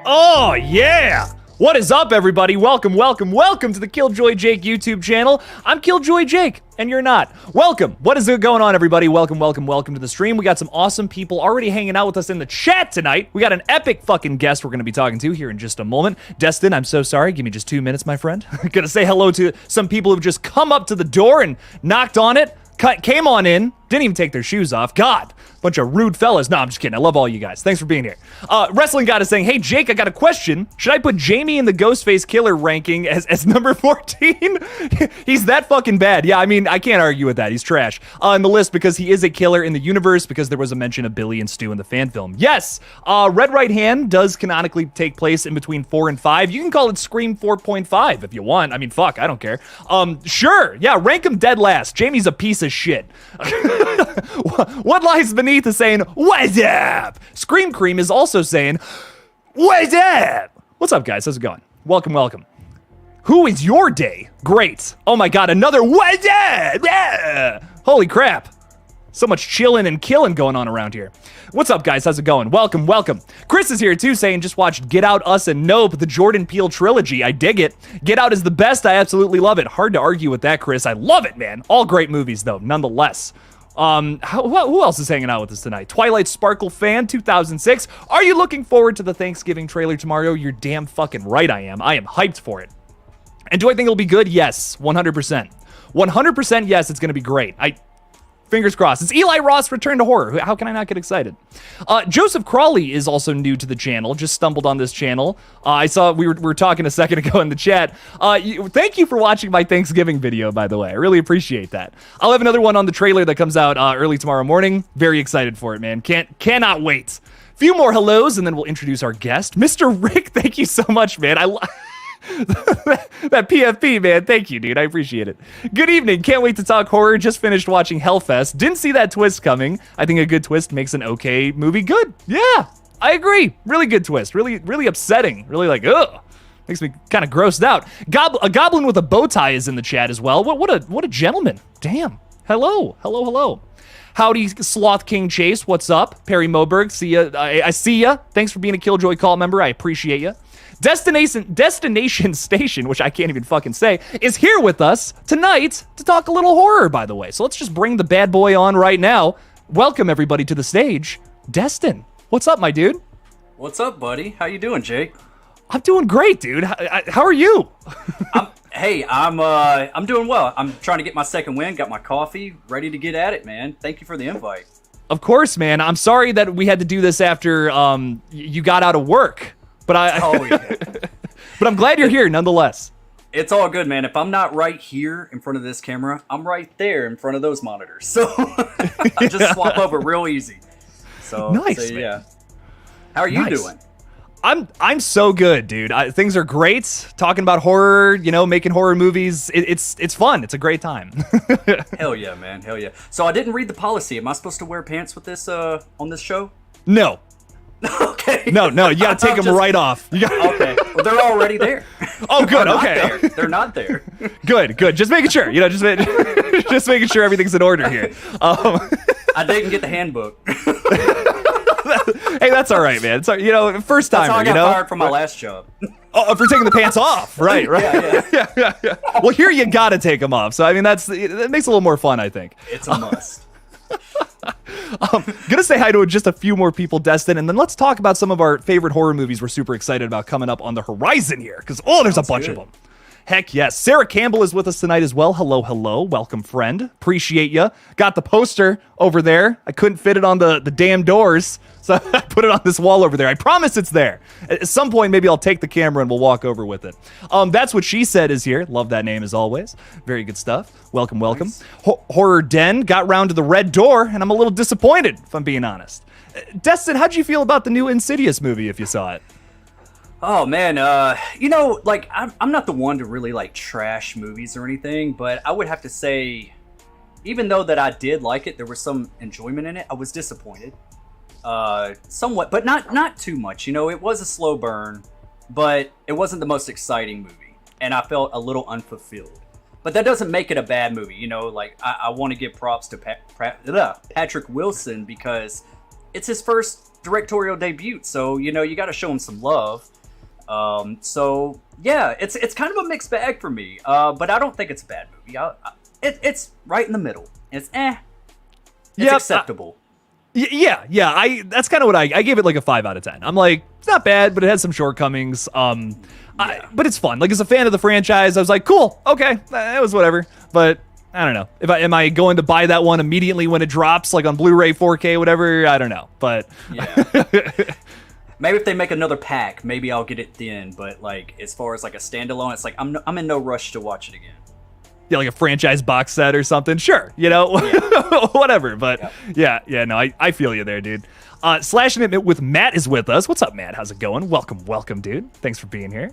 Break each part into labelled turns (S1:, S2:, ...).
S1: Oh, yeah! What is up, everybody? Welcome to the KillJoy Jake YouTube channel. I'm KillJoy Jake, and you're not. Welcome. What is going on, everybody? Welcome to the stream. We got some awesome people already hanging out with us in the chat tonight. We got an epic fucking guest we're going to be talking to here in just a moment. Destin, I'm so sorry. Give me just 2 minutes, my friend. I'm going to say hello to some people who've just come up to the door and knocked on it, came on in, didn't even take their shoes off. God. Bunch of rude fellas. No, I'm just kidding. I love all you guys. Thanks for being here. Wrestling God is saying, hey, Jake, I got a question. Should I put Jamie in the Ghostface Killer ranking as number 14? He's that fucking bad. Yeah, I mean, I can't argue with that. He's trash in the list because he is a killer in the universe because there was a mention of Billy and Stu in the fan film. Yes, Red Right Hand does canonically take place in between 4 and 5. You can call it Scream 4.5 if you want. I mean, fuck, I don't care. Sure, yeah, rank him dead last. Jamie's a piece of shit. What lies beneath is saying, what's up? Scream Cream is also saying, what's up? What's up, guys? How's it going? Welcome. Who is your day? Great. Oh my god, another what's up? Yeah. Holy crap. So much chilling and killing going on around here. What's up, guys? How's it going? Welcome. Chris is here, too, saying, just watched Get Out, Us, and Nope, the Jordan Peele trilogy. I dig it. Get Out is the best. I absolutely love it. Hard to argue with that, Chris. I love it, man. All great movies, though, nonetheless. Who else is hanging out with us tonight? Twilight Sparkle Fan 2006. Are you looking forward to the Thanksgiving trailer tomorrow? You're damn fucking right I am. I am hyped for it. And do I think it'll be good? Yes, 100%. 100% yes, it's going to be great. Fingers crossed. It's Eli Roth's return to horror. How can I not get excited? Joseph Crawley is also new to the channel. Just stumbled on this channel. I saw we were talking a second ago in the chat. Thank you for watching my Thanksgiving video, by the way. I really appreciate that. I'll have another one on the trailer that comes out early tomorrow morning. Very excited for it, man. Cannot wait. Few more hellos, and then we'll introduce our guest, Mr. Rick. Thank you so much, man. That PFP, man. Thank you, dude. I appreciate it. Good evening. Can't wait to talk horror. Just finished watching Hellfest. Didn't see that twist coming. I think a good twist makes an okay movie good. Yeah, I agree. Really good twist. Really upsetting. Really like, ugh. Makes me kind of grossed out. A goblin with a bow tie is in the chat as well. What a gentleman. Damn. Hello. Howdy, Sloth King Chase. What's up? Perry Moberg. See ya. I see ya. Thanks for being a KillJoy call member. I appreciate ya. Destination Station, which I can't even fucking say, is here with us tonight to talk a little horror, by the way. So let's just bring the bad boy on right now. Welcome, everybody, to the stage. Destin, what's up, my dude?
S2: What's up, buddy? How you doing, Jake?
S1: I'm doing great, dude. How are you?
S2: I'm doing well. I'm trying to get my second win, got my coffee, ready to get at it, man. Thank you for the invite.
S1: Of course, man. I'm sorry that we had to do this after you got out of work. But but I'm glad you're here nonetheless.
S2: It's all good, man. If I'm not right here in front of this camera, I'm right there in front of those monitors. So I just swap over real easy. So
S1: nice,
S2: so,
S1: man.
S2: Yeah. How are you doing?
S1: I'm so good, dude. Things are great. Talking about horror, making horror movies. It's fun. It's a great time.
S2: Hell yeah, man. Hell yeah. So I didn't read the policy. Am I supposed to wear pants with this on this show?
S1: No.
S2: Okay.
S1: No, you gotta take them right off.
S2: Okay. Well, they're already there.
S1: Oh, good. Okay.
S2: They're not there.
S1: Good. Just making sure. Just making sure everything's in order here.
S2: I didn't get the handbook.
S1: Hey, that's all right, man. It's first timer.
S2: That's how I got fired from my last job.
S1: Oh, for taking the pants off, right?
S2: Yeah.
S1: Well, here you gotta take them off. So I mean, that makes it a little more fun, I think.
S2: It's a must.
S1: Gonna say hi to just a few more people, Destin, and then let's talk about some of our favorite horror movies we're super excited about coming up on the horizon here, because there's a bunch of them. Heck yes. Sarah Campbell is with us tonight as well. Hello. Welcome, friend. Appreciate ya. Got the poster over there. I couldn't fit it on the damn doors, so I put it on this wall over there. I promise it's there. At some point, maybe I'll take the camera and we'll walk over with it. That's What She Said is here. Love that name as always. Very good stuff. Welcome. Nice. Horror Den got round to the red door, and I'm a little disappointed, if I'm being honest. Destin, how'd you feel about the new Insidious movie, if you saw it?
S2: Oh man, I'm not the one to really like trash movies or anything, but I would have to say, even though that I did like it, there was some enjoyment in it. I was disappointed, somewhat, but not too much. It was a slow burn, but it wasn't the most exciting movie, and I felt a little unfulfilled. But that doesn't make it a bad movie, I want to give props to Patrick Wilson because it's his first directorial debut, so you got to show him some love. So yeah, it's kind of a mixed bag for me. But I don't think it's a bad movie. It's right in the middle. It's acceptable.
S1: Yeah. That's kind of what I gave it like a 5 out of 10. I'm like, it's not bad, but it has some shortcomings. But it's fun. Like, as a fan of the franchise, I was like, cool, okay, that was whatever. But I don't know. Am I going to buy that one immediately when it drops, like on Blu-ray, 4K, whatever? I don't know. But
S2: yeah. Maybe if they make another pack, maybe I'll get it then. But like, as far as like a standalone, it's like I'm in no rush to watch it again.
S1: Yeah, like a franchise box set or something. Sure, whatever. But yeah, no, I feel you there, dude. Slashing It with Matt is with us. What's up, Matt? How's it going? Welcome, dude. Thanks for being here.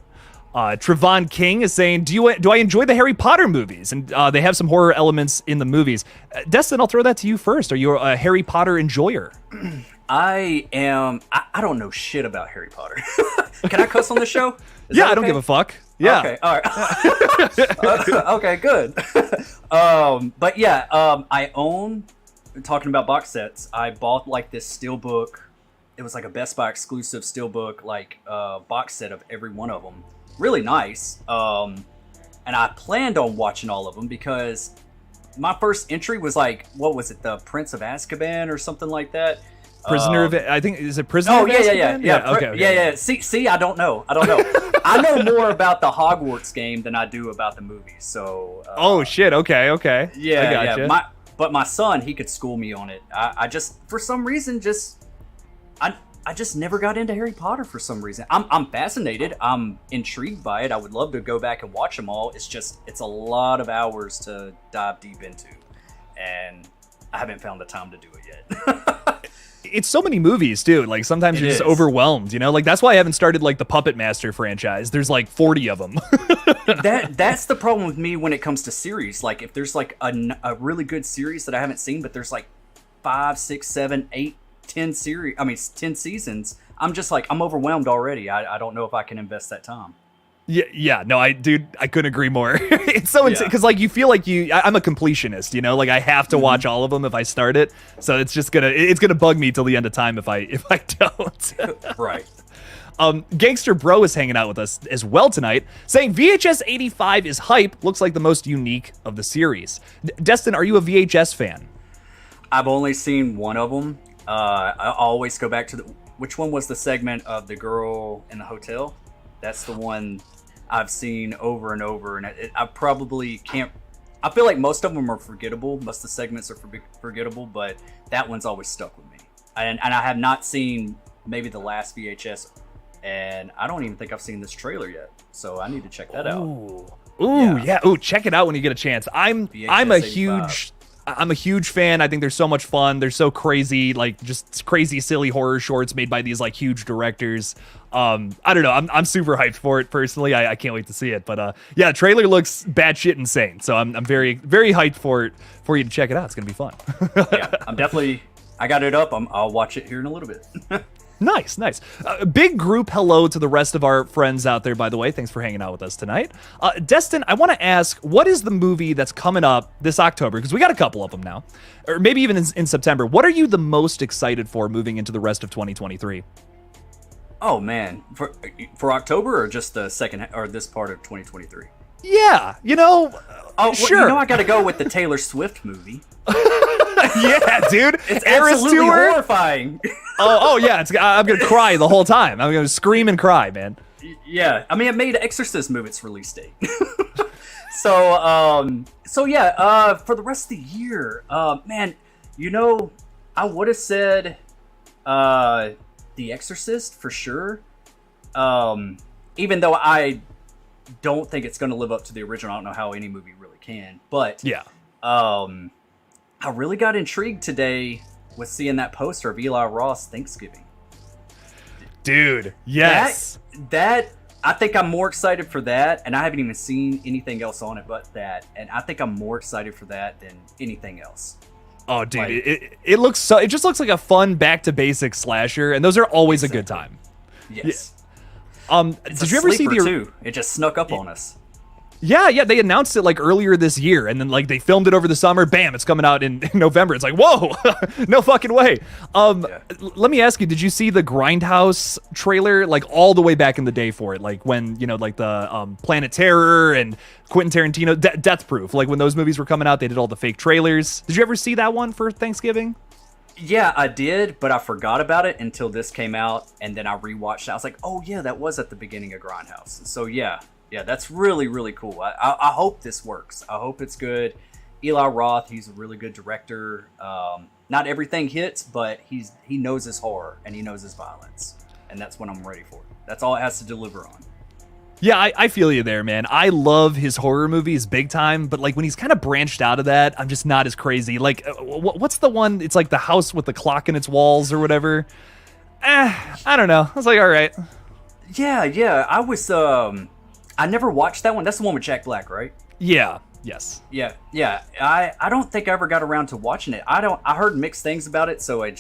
S1: Trevon King is saying, do I enjoy the Harry Potter movies? And they have some horror elements in the movies. Destin, I'll throw that to you first. Are you a Harry Potter enjoyer?
S2: I am. I don't know shit about Harry Potter. Can I cuss on the show?
S1: Yeah, I don't give a fuck. Yeah.
S2: Okay. All right. Okay. Good. But yeah, I own. Talking about box sets, I bought like this steelbook. It was like a Best Buy exclusive steelbook, like box set of every one of them. Really nice. And I planned on watching all of them because my first entry was like, what was it, the Prince of Azkaban or something like that?
S1: Prisoner of, I think, is it Prisoner of Azkaban?
S2: Yeah.
S1: Okay.
S2: Yeah. See, I don't know. I know more about the Hogwarts game than I do about the movies. So.
S1: Oh shit. Okay.
S2: Yeah.
S1: I gotcha.
S2: But my son, he could school me on it. I just, for some reason, I just never got into Harry Potter for some reason. I'm fascinated. I'm intrigued by it. I would love to go back and watch them all. It's a lot of hours to dive deep into, and I haven't found the time to do it yet.
S1: It's so many movies too. Like sometimes you're just overwhelmed, Like that's why I haven't started like the Puppet Master franchise. There's like 40 of them.
S2: That's the problem with me when it comes to series. Like if there's like a really good series that I haven't seen, but there's like 5, 6, 7, 8, 10 seasons. I'm just like, I'm overwhelmed already. I don't know if I can invest that time.
S1: Yeah, no, I couldn't agree more. It's so insane because like you feel like I'm a completionist, like I have to watch all of them if I start it. So it's just gonna bug me till the end of time if I don't.
S2: Right.
S1: Gangster Bro is hanging out with us as well tonight, saying VHS 85 is hype. Looks like the most unique of the series. Destin, are you a VHS fan?
S2: I've only seen one of them. I always go back to which one was the segment of the girl in the hotel? That's the one I've seen over and over, and I probably can't. I feel like most of them are forgettable. Most of the segments are forgettable, but that one's always stuck with me. And I have not seen maybe the last VHS, and I don't even think I've seen this trailer yet. So I need to check that out.
S1: Ooh, check it out when you get a chance. I'm a huge fan. I think they're so much fun. They're so crazy, like just crazy, silly horror shorts made by these like huge directors. I don't know. I'm super hyped for it personally. I can't wait to see it. But yeah, trailer looks batshit insane. So I'm very, very hyped for you to check it out. It's gonna be fun.
S2: Yeah, I got it up. I'll watch it here in a little bit.
S1: Nice. Big group hello to the rest of our friends out there, by the way. Thanks for hanging out with us tonight. Destin, I want to ask, what is the movie that's coming up this October? Because we got a couple of them now. Or maybe even in September. What are you the most excited for moving into the rest of 2023?
S2: Oh, man. For October or just the second or this part of 2023?
S1: Yeah, sure.
S2: I got to go with the Taylor Swift movie.
S1: Yeah, dude.
S2: It's absolutely horrifying.
S1: Oh yeah, I'm gonna cry the whole time. I'm gonna scream and cry, man.
S2: Yeah, I mean, it made Exorcist move its release date. So yeah. For the rest of the year, man, I would have said, The Exorcist for sure. Even though I don't think it's gonna live up to the original. I don't know how any movie really can, but yeah. I really got intrigued today with seeing that poster of Eli Roth's Thanksgiving.
S1: Dude, yes.
S2: That I think I'm more excited for that, and I haven't even seen anything else on it but that, and I think I'm more excited for that than anything else.
S1: Oh, dude, like, it just looks like a fun back to basics slasher, and those are always a good time.
S2: Yes.
S1: Yeah. Did you ever see
S2: too? It just snuck up on us.
S1: Yeah, they announced it like earlier this year, and then like they filmed it over the summer. Bam, it's coming out in November. It's like, whoa, no fucking way. Let me ask you, did you see the Grindhouse trailer like all the way back in the day for it? Like when, you know, like the Planet Terror and Quentin Tarantino, Death Proof, like when those movies were coming out, they did all the fake trailers. Did you ever see that one for Thanksgiving?
S2: Yeah, I did, but I forgot about it until this came out, and then I rewatched it. I was like, oh yeah, that was at the beginning of Grindhouse. So yeah, that's really, really cool. I hope this works. I hope it's good. Eli Roth, he's a really good director. Not everything hits, but he knows his horror and he knows his violence, and that's what I'm ready for. That's all it has to deliver on.
S1: Yeah, I feel you there, man. I love his horror movies big time, but like when he's kind of branched out of that, I'm just not as crazy. Like, what's the one? It's like the house with the clock in its walls or whatever. I don't know. I was like, all right.
S2: Yeah. I was, I never watched that one. That's the one with Jack Black, right?
S1: Yeah. Yes.
S2: Yeah. I don't think I ever got around to watching it. I heard mixed things about it, so I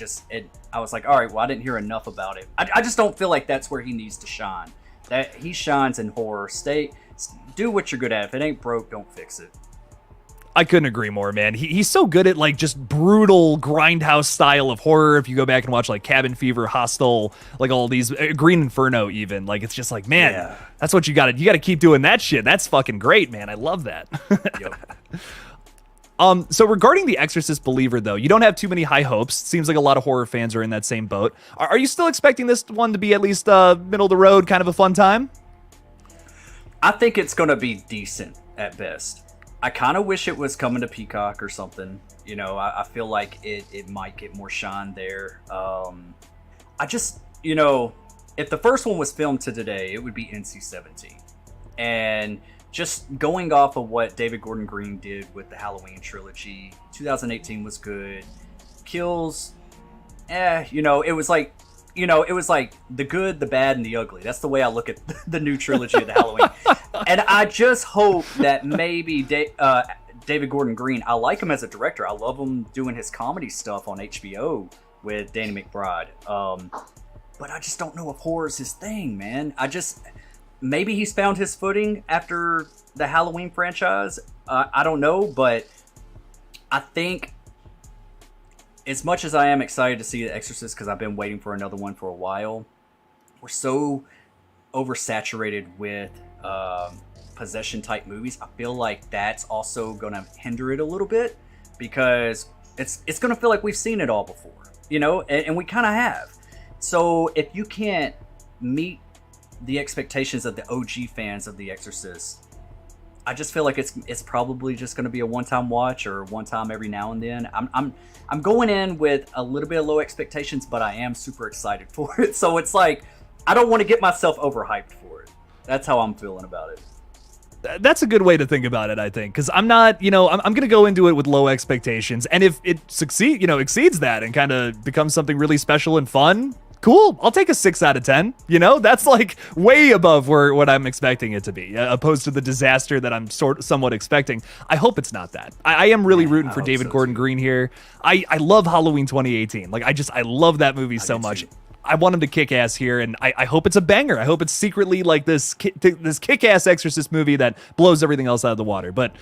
S2: was like, all right, well, I didn't hear enough about it. I just don't feel like that's where he needs to shine. That he shines in horror. Do what you're good at. If it ain't broke, don't fix it.
S1: I couldn't agree more, man. He's so good at like just brutal grindhouse style of horror. If you go back and watch like Cabin Fever, Hostel, like all these Green Inferno, even like it's just like, man, that's what you got to keep doing that shit. That's fucking great, man. I love that. Yep. So regarding The Exorcist Believer, though, you don't have too many high hopes. Seems like a lot of horror fans are in that same boat. Are you still expecting this one to be at least middle of the road, kind of a fun time?
S2: I think it's going to be decent at best. I kind of wish it was coming to Peacock or something. You know, I feel like it might get more shine there. I just, you know, if the first one was filmed to today, it would be NC-17. And just going off of what David Gordon Green did with the Halloween trilogy, 2018 was good. Kills, you know, it was like the good, the bad, and the ugly. That's the way I look at the new trilogy of the Halloween. And I just hope that maybe David Gordon Green, I like him as a director. I love him doing his comedy stuff on HBO with Danny McBride. But I just don't know if horror's his thing, man. Maybe he's found his footing after the Halloween franchise. I don't know, but I think as much as I am excited to see The Exorcist, because I've been waiting for another one for a while, we're so oversaturated with possession type movies. I feel like that's also going to hinder it a little bit, because it's going to feel like we've seen it all before, you know, and we kind of have. So if you can't meet the expectations of the OG fans of The Exorcist, I just feel like it's probably just going to be a one-time watch, or one time every now and then. I'm going in with a little bit of low expectations, but I am super excited for it. So it's like, I don't want to get myself overhyped for it. That's how I'm feeling about it.
S1: That's a good way to think about it, I think, because I'm not, you know, I'm going to go into it with low expectations, and if it exceeds that and kind of becomes something really special and fun, cool. I'll take a 6 out of 10. You know, that's like way above what I'm expecting it to be, opposed to the disaster that I'm somewhat expecting. I hope it's not that. I am really rooting for David Gordon Green here. I love Halloween 2018. Like, I love that movie so much. I want him to kick ass here, and I hope it's a banger. I hope it's secretly like this kick-ass Exorcist movie that blows everything else out of the water. But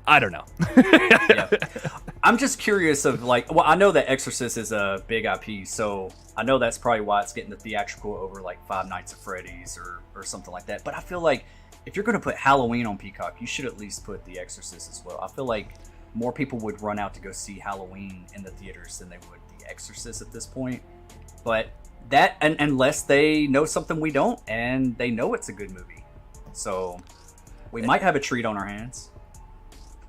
S1: I don't know.
S2: Yeah. I'm just curious of like, well, I know that Exorcist is a big IP, so I know that's probably why it's getting the theatrical over like Five Nights at Freddy's or something like that. But I feel like if you're going to put Halloween on Peacock, you should at least put The Exorcist as well. I feel like more people would run out to go see Halloween in the theaters than they would The Exorcist at this point. But that, and unless they know something we don't, and they know it's a good movie. So we might have a treat on our hands.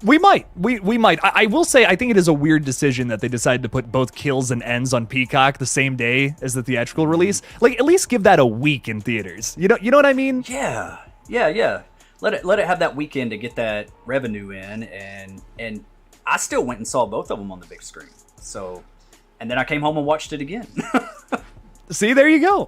S1: We might. We might. I will say, I think it is a weird decision that they decided to put both Kills and Ends on Peacock the same day as the theatrical release. Like, at least give that a week in theaters. You know what I mean?
S2: Yeah. Let it have that weekend to get that revenue in, and I still went and saw both of them on the big screen. So, and then I came home and watched it again.
S1: See, there you go.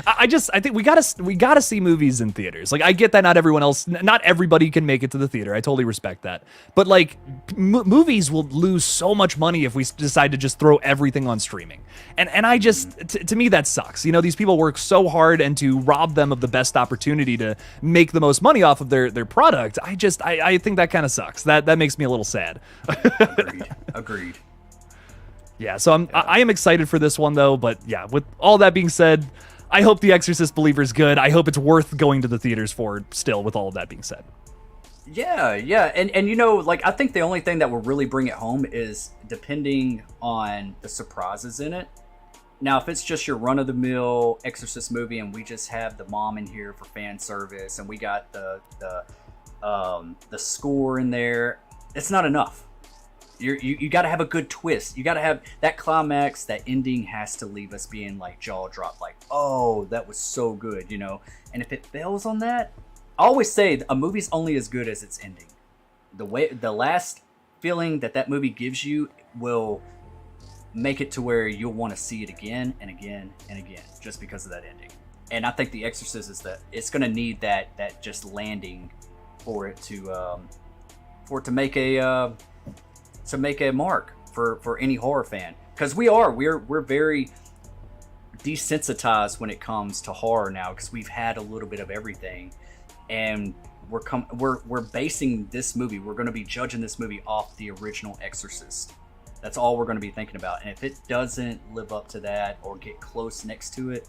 S1: I think we gotta see movies in theaters. Like, I get that not everybody can make it to the theater. I totally respect that. But like, movies will lose so much money if we decide to just throw everything on streaming. And I just, to me, that sucks. You know, these people work so hard, and to rob them of the best opportunity to make the most money off of their product, I think that kind of sucks. That makes me a little sad.
S2: Agreed.
S1: Yeah, so I am excited for this one, though. But yeah, with all that being said, I hope The Exorcist Believer's good. I hope it's worth going to the theaters for still, with all of that being said.
S2: Yeah. And you know, like, I think the only thing that will really bring it home is depending on the surprises in it. Now, if it's just your run-of-the-mill Exorcist movie and we just have the mom in here for fan service and we got the score in there, it's not enough. You got to have a good twist. You got to have that climax. That ending has to leave us being like jaw dropped, like, oh, that was so good, you know. And if it fails on that, I always say a movie's only as good as its ending. The last feeling that movie gives you will make it to where you'll want to see it again and again and again, just because of that ending. And I think The Exorcist is it's going to need that just landing for it to make a mark for any horror fan, because we're very desensitized when it comes to horror now, because we've had a little bit of everything, and we're basing this movie, we're going to be judging this movie off the original Exorcist. That's all we're going to be thinking about, and if it doesn't live up to that or get close next to it,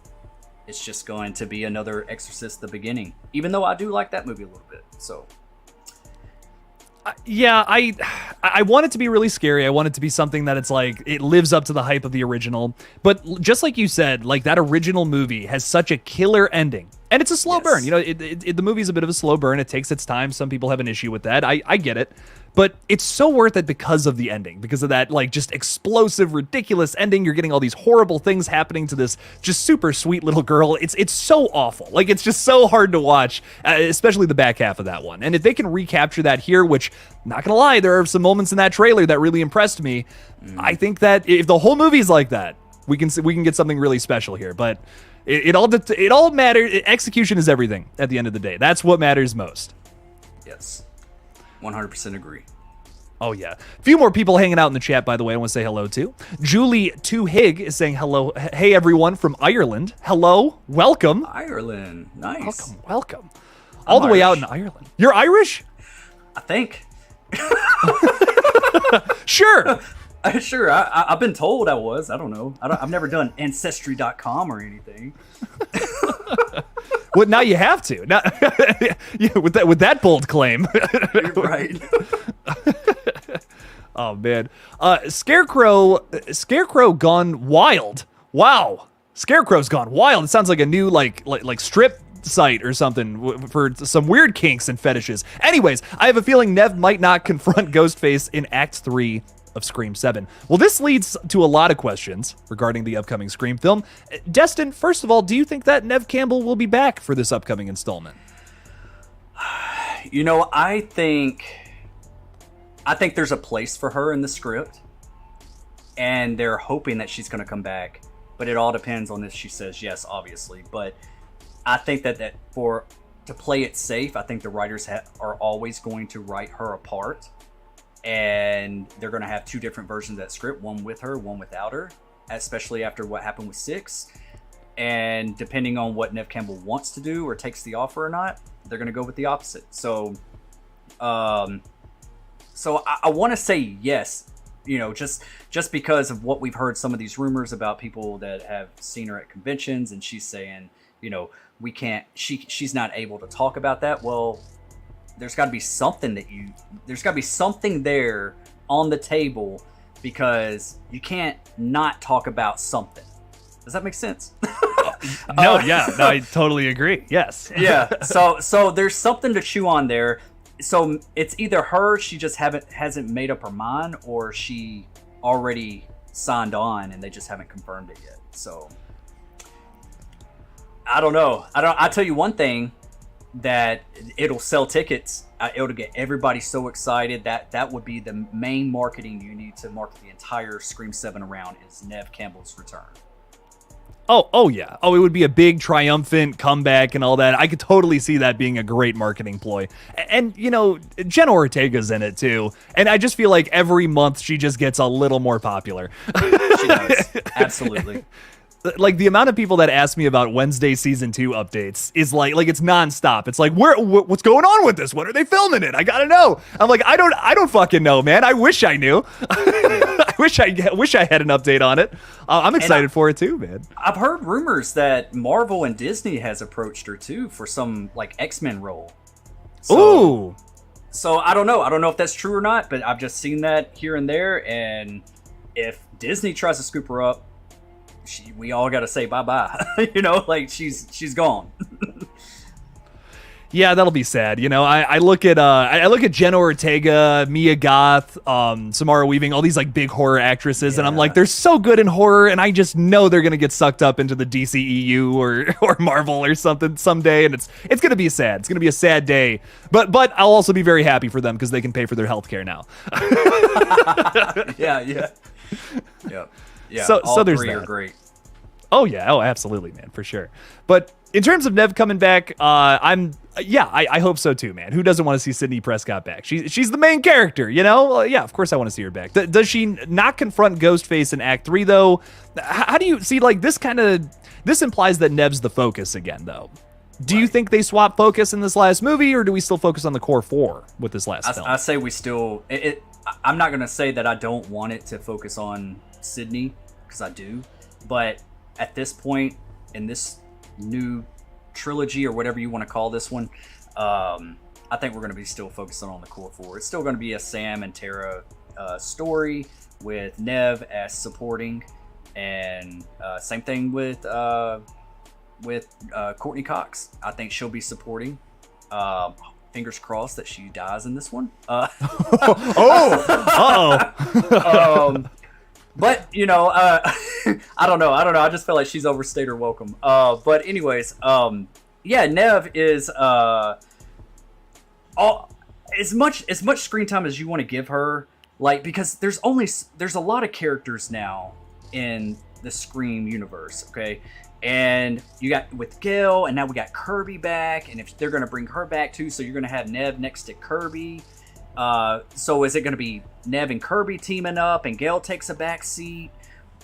S2: it's just going to be another Exorcist the beginning, even though I do like that movie a little bit. So
S1: yeah, I want it to be really scary. I want it to be something that it's like, it lives up to the hype of the original. But just like you said, like, that original movie has such a killer ending. And it's a slow burn. You know, the movie's a bit of a slow burn. It takes its time. Some people have an issue with that. I get it. But it's so worth it because of the ending, because of that, like, just explosive, ridiculous ending. You're getting all these horrible things happening to this just super sweet little girl. It's so awful. Like, it's just so hard to watch, especially the back half of that one. And if they can recapture that here, which, not gonna lie, there are some moments in that trailer that really impressed me. I think that if the whole movie's like that, we can get something really special here. But it all matters. Execution is everything at the end of the day. That's what matters most.
S2: Yes. 100% agree.
S1: Oh, yeah. A few more people hanging out in the chat, by the way, I want to say hello to. Julie 2 Hig is saying hello. Hey, everyone from Ireland. Hello. Welcome.
S2: Ireland. Nice.
S1: Welcome. All the way out in Ireland. You're Irish?
S2: I think.
S1: Sure.
S2: Sure. I've been told I was. I don't know. I've never done Ancestry.com or anything.
S1: Well, now you have to. Now, yeah, with that bold claim.
S2: You're right.
S1: Oh, man. Scarecrow gone wild. Wow. Scarecrow's gone wild. It sounds like a new like strip site or something for some weird kinks and fetishes. Anyways, I have a feeling Nev might not confront Ghostface in Act 3 of Scream 7. Well, this leads to a lot of questions regarding the upcoming Scream film. Destin, first of all, do you think that Nev Campbell will be back for this upcoming installment?
S2: You know, I think there's a place for her in the script, and they're hoping that she's going to come back, but it all depends on if she says yes, obviously. But I think that to play it safe, I think the writers are always going to write her apart, and they're going to have two different versions of that script, one with her, one without her, especially after what happened with 6. And depending on what Nev Campbell wants to do or takes the offer or not, they're going to go with the opposite. So I want to say yes, you know, just because of what we've heard, some of these rumors about people that have seen her at conventions, and she's saying, you know, we can't, she's not able to talk about that. Well, there's got to be something there's got to be something there on the table, because you can't not talk about something. Does that make sense?
S1: No, I totally agree. Yes.
S2: Yeah. So there's something to chew on there. So it's either her, she just hasn't made up her mind, or she already signed on and they just haven't confirmed it yet. So I don't know. I'll tell you one thing, that it'll sell tickets. It'll get everybody so excited. That would be the main marketing you need to market the entire Scream 7 around, is Nev Campbell's return.
S1: Oh yeah. Oh, it would be a big triumphant comeback and all that. I could totally see that being a great marketing ploy. And, you know, Jenna Ortega's in it too. And I just feel like every month she just gets a little more popular.
S2: She does. Absolutely.
S1: Like the amount of people that ask me about Wednesday season 2 updates is like it's nonstop. It's like, what's going on with this? When are they filming it? I gotta know. I'm like, I don't fucking know, man. I wish I knew. I wish I had an update on it. I'm excited for it too, man.
S2: I've heard rumors that Marvel and Disney has approached her too for some like X-Men role.
S1: Ooh.
S2: So I don't know. I don't know if that's true or not, but I've just seen that here and there. And if Disney tries to scoop her up, we all got to say bye-bye. You know, like she's gone.
S1: Yeah, that'll be sad. You know, I look at Jenna Ortega, Mia Goth, Samara Weaving, all these like big horror actresses, and I'm like, they're so good in horror, and I just know they're gonna get sucked up into the DCEU or Marvel or something someday, and it's gonna be sad. It's gonna be a sad day, but I'll also be very happy for them because they can pay for their healthcare now.
S2: Yeah. Yeah,
S1: so there's
S2: three
S1: that.
S2: Are great.
S1: Oh yeah, oh absolutely, man, for sure. But in terms of Nev coming back, I hope so too, man. Who doesn't want to see Sidney Prescott back? She's the main character, you know? Yeah, of course I want to see her back. Does she not confront Ghostface in Act 3 though? How do you see, like, this implies that Nev's the focus again though? Do you think they swap focus in this last movie, or do we still focus on the core 4 with this last film?
S2: I say we still. I'm not gonna say that I don't want it to focus on Sidney, because I do, but at this point in this new trilogy or whatever you want to call this one, I think we're going to be still focusing on the core 4. It's still going to be a Sam and Tara story with Nev as supporting, and same thing with Courtney Cox. I think she'll be supporting. Fingers crossed that she dies in this one. But, you know, I don't know. I just feel like she's overstayed her welcome. But anyways, yeah, Nev is as much screen time as you want to give her, like, because there's a lot of characters now in the Scream universe, okay? And you got with Gail, and now we got Kirby back, and if they're going to bring her back too, so you're going to have Nev next to Kirby. So is it going to be Nev and Kirby teaming up and Gale takes a back seat?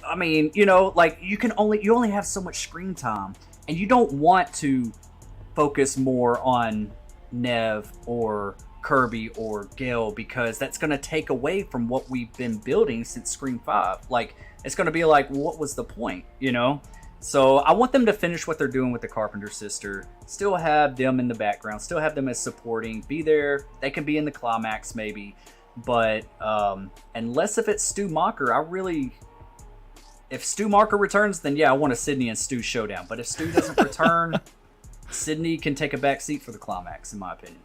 S2: I mean, you know, like you only have so much screen time, and you don't want to focus more on Nev or Kirby or Gale, because that's going to take away from what we've been building since Scream 5. Like, it's going to be like, what was the point, you know? So I want them to finish what they're doing with the Carpenter sister, still have them in the background, still have them as supporting, be there. They can be in the climax maybe, but unless if it's Stu Macher, if Stu Macher returns, then yeah, I want a Sidney and Stu showdown. But if Stu doesn't return, Sidney can take a back seat for the climax, in my opinion.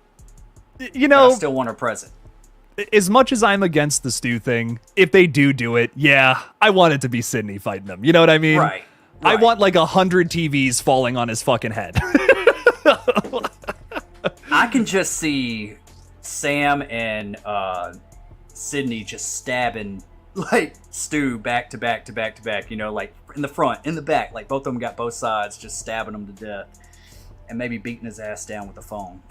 S1: You know,
S2: but I still want her present.
S1: As much as I'm against the Stu thing, if they do it, yeah, I want it to be Sidney fighting them. You know what I mean?
S2: Right.
S1: I want like 100 TVs falling on his fucking head.
S2: I can just see Sam and Sidney just stabbing like Stu back to back to back to back, you know, like in the front, in the back, like both of them got both sides, just stabbing him to death, and maybe beating his ass down with the phone.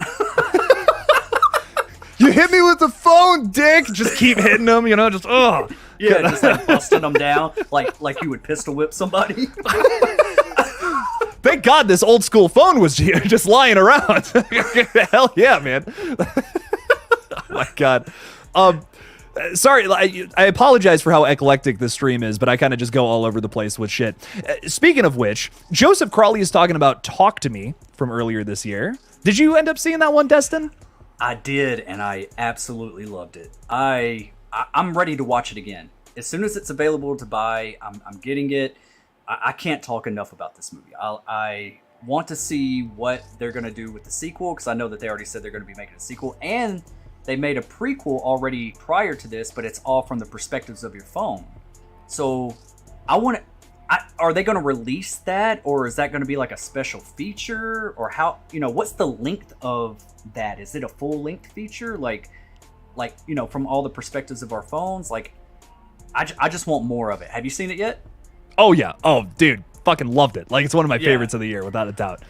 S1: You hit me with the phone, dick! Just keep hitting him, you know, just, ugh.
S2: Yeah, just like busting them down, like you would pistol whip somebody.
S1: Thank God this old school phone was just lying around. Hell yeah, man. Oh my God. Sorry, I apologize for how eclectic this stream is, but I kind of just go all over the place with shit. Speaking of which, Joseph Crawley is talking about Talk to Me from earlier this year. Did you end up seeing that one, Destin?
S2: I did, and I absolutely loved it. I'm ready to watch it again. As soon as it's available to buy, I'm getting it. I can't talk enough about this movie. I want to see what they're going to do with the sequel, because I know that they already said they're going to be making a sequel, and they made a prequel already prior to this, but it's all from the perspectives of your phone. So are they going to release that, or is that going to be like a special feature, or how, you know, what's the length of that? Is it a full length feature? Like, you know, from all the perspectives of our phones? Like, I just want more of it. Have you seen it yet?
S1: Oh yeah. Oh dude. fucking loved it. Like, it's one of my favorites of the year, without a doubt.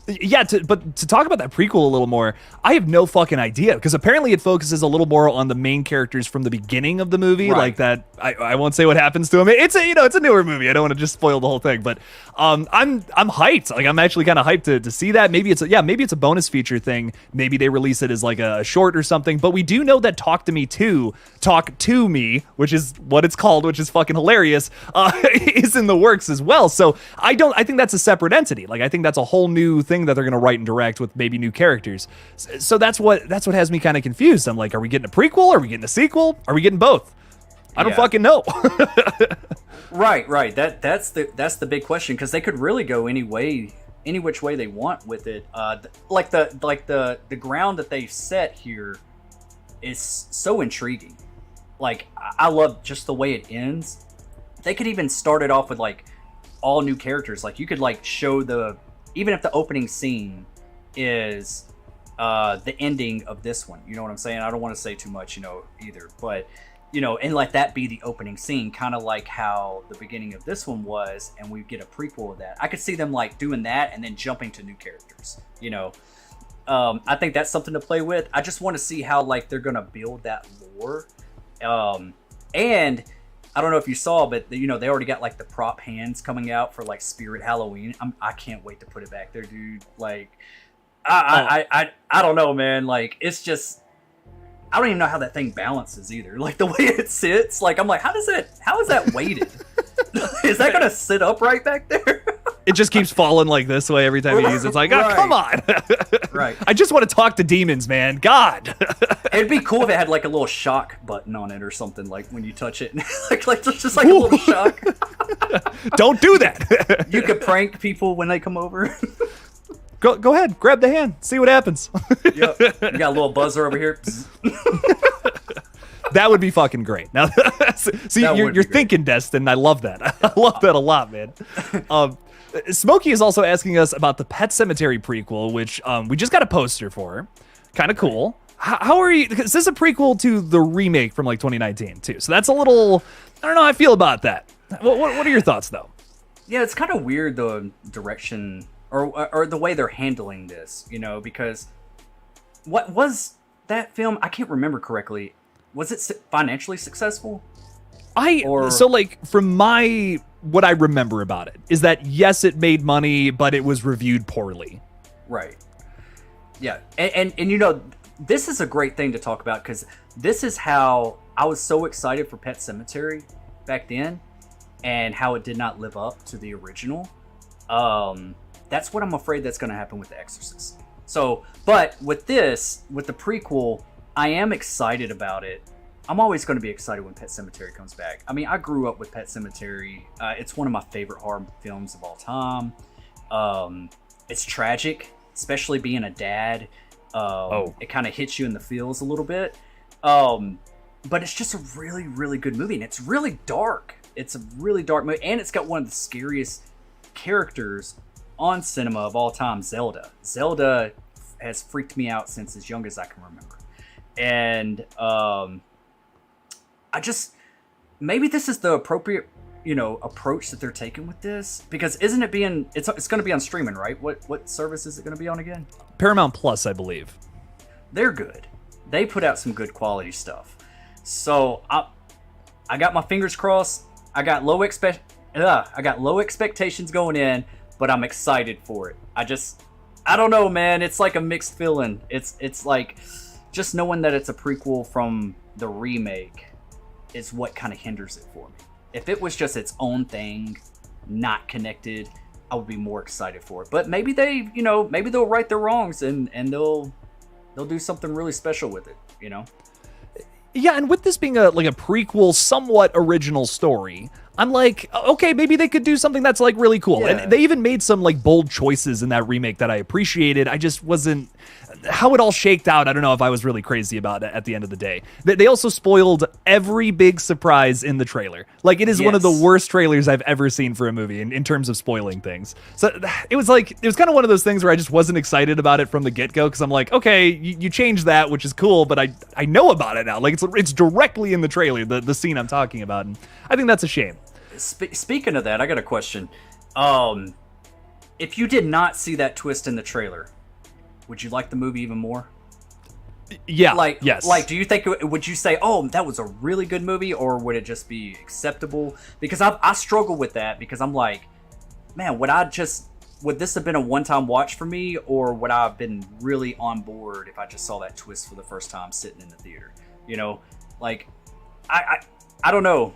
S1: Yeah, but to talk about that prequel a little more, I have no fucking idea, because apparently it focuses a little more on the main characters from the beginning of the movie, like that. I won't say what happens to him. It's a newer movie. I don't want to just spoil the whole thing, but I'm hyped. Like, I'm actually kind of hyped to see that. Maybe it's a bonus feature thing. Maybe they release it as like a short or something. But we do know that Talk to Me, which is what it's called, which is fucking hilarious, is in the works as well. So I think that's a separate entity. Like, I think that's a whole new thing that they're going to write and direct with maybe new characters. So that's what has me kind of confused. I'm like, are we getting a prequel? Are we getting a sequel? Are we getting both? I don't fucking know.
S2: Right. That's the big question, because they could really go any which way they want with it. The ground that they've set here is so intriguing. Like, I love just the way it ends. They could even start it off with like all new characters. Like, you could like show even if the opening scene is the ending of this one, you know what I'm saying? I don't want to say too much, either, but and let that be the opening scene, kind of like how the beginning of this one was, and we get a prequel of that. I could see them like doing that and then jumping to new characters. I think that's something to play with. I just want to see how like they're gonna build that lore, and I don't know if you saw, but they already got like the prop hands coming out for like Spirit Halloween. I can't wait to put it back there, dude. Like, I don't know, man. Like, it's just, I don't even know how that thing balances either. Like, the way it sits, like, I'm like, how is that weighted? Is that gonna sit up right back there?
S1: It just keeps falling like this way every time you use it. It's like, oh, come on.
S2: Right.
S1: I just want to talk to demons, man. God.
S2: It'd be cool if it had like a little shock button on it or something, like when you touch it. like just like a little shock.
S1: Don't do that.
S2: You could prank people when they come over.
S1: Go ahead. Grab the hand. See what happens.
S2: Yep. You got a little buzzer over here.
S1: That would be fucking great. Now, see, you're thinking, Destin. I love that. I love that a lot, man. Smokey is also asking us about the Pet Sematary prequel, which we just got a poster for. Kind of cool. How are you? Because this is a prequel to the remake from like 2019 too. So that's a little. I don't know how I feel about that. What are your thoughts though?
S2: Yeah, it's kind of weird the direction or the way they're handling this. Because what was that film? I can't remember correctly. Was it financially successful?
S1: So like from what I remember about it is that yes, it made money, but it was reviewed poorly.
S2: Right. Yeah, and this is a great thing to talk about, because this is how I was so excited for Pet Sematary back then, and how it did not live up to the original. That's what I'm afraid that's going to happen with The Exorcist. So, but with the prequel, I am excited about it. I'm always going to be excited when Pet Sematary comes back. I mean, I grew up with Pet Sematary. It's one of my favorite horror films of all time. It's tragic, especially being a dad. It kind of hits you in the feels a little bit. But it's just a really, really good movie. And it's really dark. It's a really dark movie. And it's got one of the scariest characters on cinema of all time, Zelda. Zelda has freaked me out since as young as I can remember. And maybe this is the appropriate, approach that they're taking with this, because isn't it it's going to be on streaming, right? What service is it going to be on again?
S1: Paramount Plus, I believe.
S2: They're good. They put out some good quality stuff. So I got my fingers crossed. I got low expectations going in, but I'm excited for it. I don't know, man. It's like a mixed feeling. It's like just knowing that it's a prequel from the remake is what kind of hinders it for me. If it was just its own thing, not connected, I would be more excited for it. But maybe maybe they'll right their wrongs and they'll do something really special with it,
S1: Yeah, and with this being a prequel, somewhat original story, I'm like, okay, maybe they could do something that's like really cool. Yeah. And they even made some like bold choices in that remake that I appreciated. I just wasn't, how it all shaked out, I don't know if I was really crazy about it at the end of the day. They also spoiled every big surprise in the trailer. Like, it is one of the worst trailers I've ever seen for a movie in terms of spoiling things. So it was kind of one of those things where I just wasn't excited about it from the get-go, because I'm like, okay, you changed that, which is cool, but I know about it now. Like, it's directly in the trailer, the scene I'm talking about, and I think that's a shame.
S2: Speaking of that, I got a question. If you did not see that twist in the trailer, would you like the movie even more?
S1: Yeah.
S2: Yes. Like, do you think, would you say, oh, that was a really good movie, or would it just be acceptable? Because I struggle with that, because I'm like, man, would this have been a one-time watch for me, or would I have been really on board if I just saw that twist for the first time sitting in the theater? You know, like, I don't know.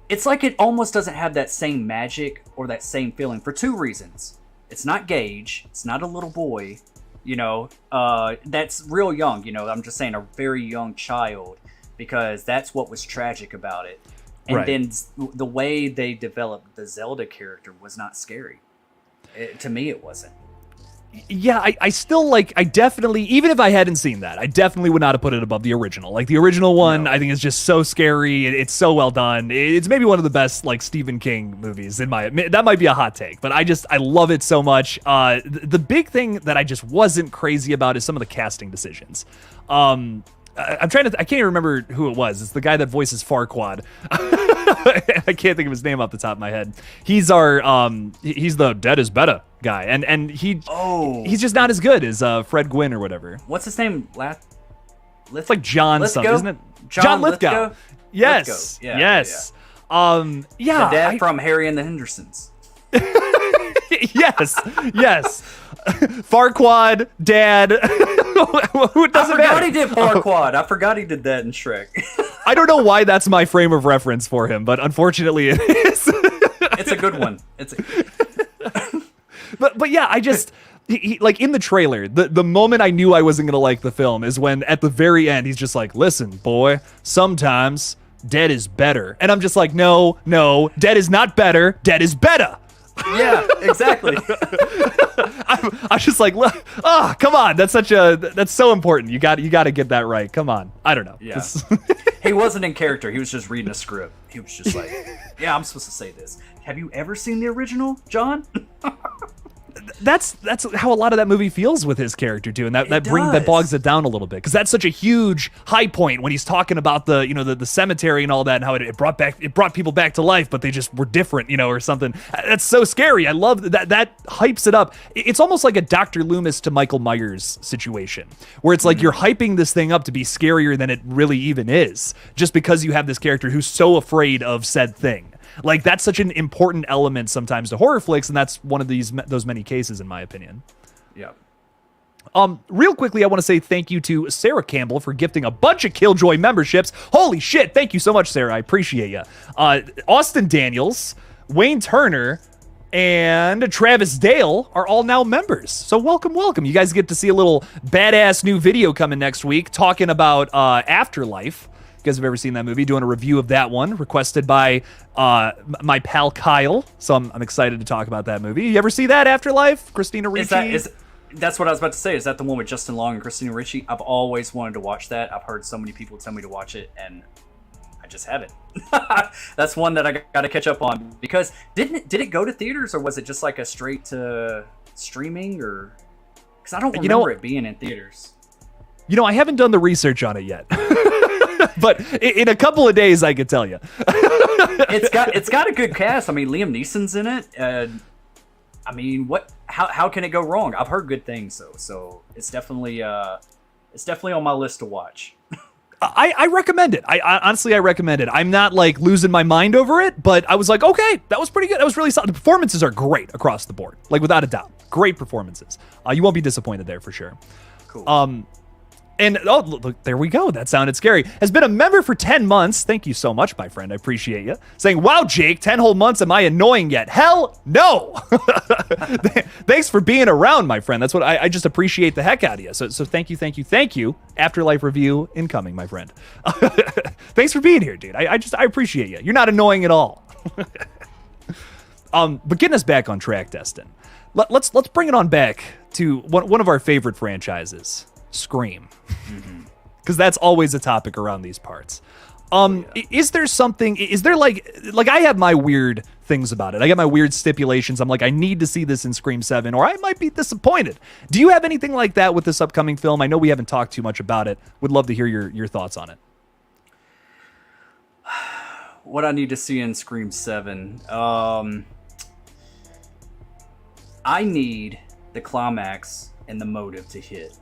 S2: It's like it almost doesn't have that same magic or that same feeling for two reasons. It's not Gage. It's not a little boy, you know, that's real young, you know, I'm just saying a very young child, because that's what was tragic about it. And then the way they developed the Zelda character was not scary. To me, it wasn't.
S1: Yeah, I still like, I definitely, even if I hadn't seen that, I definitely would not have put it above the original. Like, the original one, I think is just so scary. It's so well done. It's maybe one of the best, like, Stephen King movies that might be a hot take, but I love it so much. The big thing that I just wasn't crazy about is some of the casting decisions. I can't even remember who it was. It's the guy that voices Farquaad. I can't think of his name off the top of my head. He's he's the Dead is Better guy, and he's just not as good as Fred Gwynn or whatever.
S2: What's his name?
S1: It's like John something, isn't it?
S2: John
S1: Lithgow. Yes.
S2: Lithgow.
S1: Yes.
S2: The dad from Harry and the Hendersons.
S1: Yes. Farquaad, Dad. Who doesn't
S2: I forgot he did Farquaad. I forgot he did that in Shrek.
S1: I don't know why that's my frame of reference for him, but unfortunately it is.
S2: It's a good one.
S1: But yeah, he, like in the trailer, the moment I knew I wasn't gonna like the film is when at the very end he's just like, "Listen, boy, sometimes dead is better," and I'm just like, "No, dead is not better. Dead is better."
S2: Yeah, exactly.
S1: I'm just like, oh, come on, that's so important. You got to get that right. Come on. I don't know.
S2: Yeah. He wasn't in character. He was just reading a script. He was just like, yeah, I'm supposed to say this. Have you ever seen the original, John?
S1: That's how a lot of that movie feels with his character too, and that bogs it down a little bit, because that's such a huge high point when he's talking about the cemetery and all that, and how it brought people back to life, but they just were different, or something. That's so scary. I love that hypes it up. It's almost like a Dr. Loomis to Michael Myers situation, where it's like you're hyping this thing up to be scarier than it really even is, just because you have this character who's so afraid of said thing. Like, that's such an important element sometimes to horror flicks, and that's one of those many cases, in my opinion.
S2: Yeah.
S1: Real quickly, I want to say thank you to Sarah Campbell for gifting a bunch of KillJoy memberships. Holy shit! Thank you so much, Sarah. I appreciate you. Austin Daniels, Wayne Turner, and Travis Dale are all now members. So welcome. You guys get to see a little badass new video coming next week talking about Afterlife. You guys have ever seen that movie? Doing a review of that one, requested by my pal Kyle. So I'm excited to talk about that movie. You ever see that, Afterlife? Christina Ricci?
S2: That's what I was about to say. Is that the one with Justin Long and Christina Ricci? I've always wanted to watch that. I've heard so many people tell me to watch it, and I just haven't. That's one that I got to catch up on, because did it go to theaters, or was it just like a straight to streaming? Or because I don't remember it being in theaters.
S1: I haven't done the research on it yet. But in a couple of days, I could tell you.
S2: It's got a good cast. I mean, Liam Neeson's in it. I mean, how can it go wrong? I've heard good things, so it's definitely on my list to watch.
S1: I recommend it. I honestly recommend it. I'm not like losing my mind over it, but I was like, okay, that was pretty good. That was really solid. The performances are great across the board, like without a doubt. Great performances. You won't be disappointed there for sure.
S2: Cool.
S1: And look, there we go. That sounded scary. Has been a member for 10 months. Thank you so much, my friend. I appreciate you. Saying, wow, Jake, 10 whole months. Am I annoying yet? Hell no. Thanks for being around, my friend. That's what I just appreciate the heck out of you. So thank you. Afterlife review incoming, my friend. Thanks for being here, dude. I appreciate you. You're not annoying at all. But getting us back on track, Destin. Let's bring it on back to one of our favorite franchises. Scream, because that's always a topic around these parts. Is there like I have my weird things about it. I got my weird stipulations. I'm like, I need to see this in Scream 7 or I might be disappointed. Do you have anything like that with this upcoming film? I know we haven't talked too much about it. Would love to hear your thoughts on it.
S2: What I need to see in Scream 7. I need the climax and the motive to hit.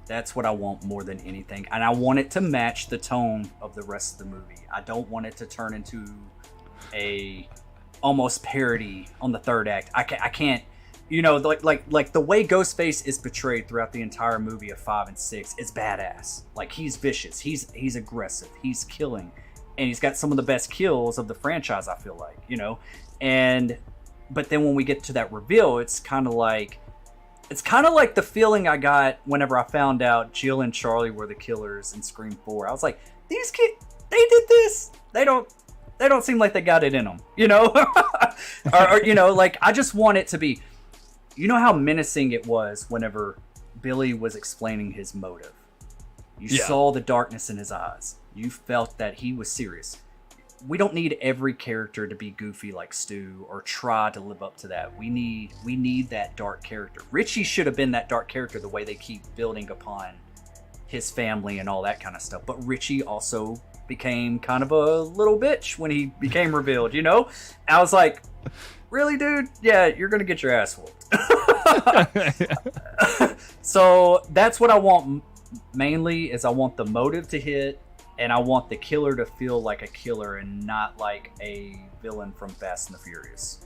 S2: That's what I want more than anything. And I want it to match the tone of the rest of the movie. I don't want it to turn into a almost parody on the third act. I can't, you know, like the way Ghostface is portrayed throughout the entire movie of 5 and 6 is badass. Like, he's vicious, he's aggressive, he's killing, and he's got some of the best kills of the franchise, I feel like, you know. But then when we get to that reveal, it's kind of like the feeling I got whenever I found out Jill and Charlie were the killers in Scream 4. I was like, these kids, they did this. They don't seem like they got it in them, you know? or, you know, like, I just want it to be, you know how menacing it was whenever Billy was explaining his motive. You saw the darkness in his eyes. You felt that he was serious. We don't need every character to be goofy like Stu or try to live up to that. We need that dark character. Richie should have been that dark character the way they keep building upon his family and all that kind of stuff. But Richie also became kind of a little bitch when he became revealed, you know? I was like, really, dude? Yeah, you're going to get your ass whooped. So that's what I want mainly, is I want the motive to hit. And I want the killer to feel like a killer and not like a villain from Fast and the Furious.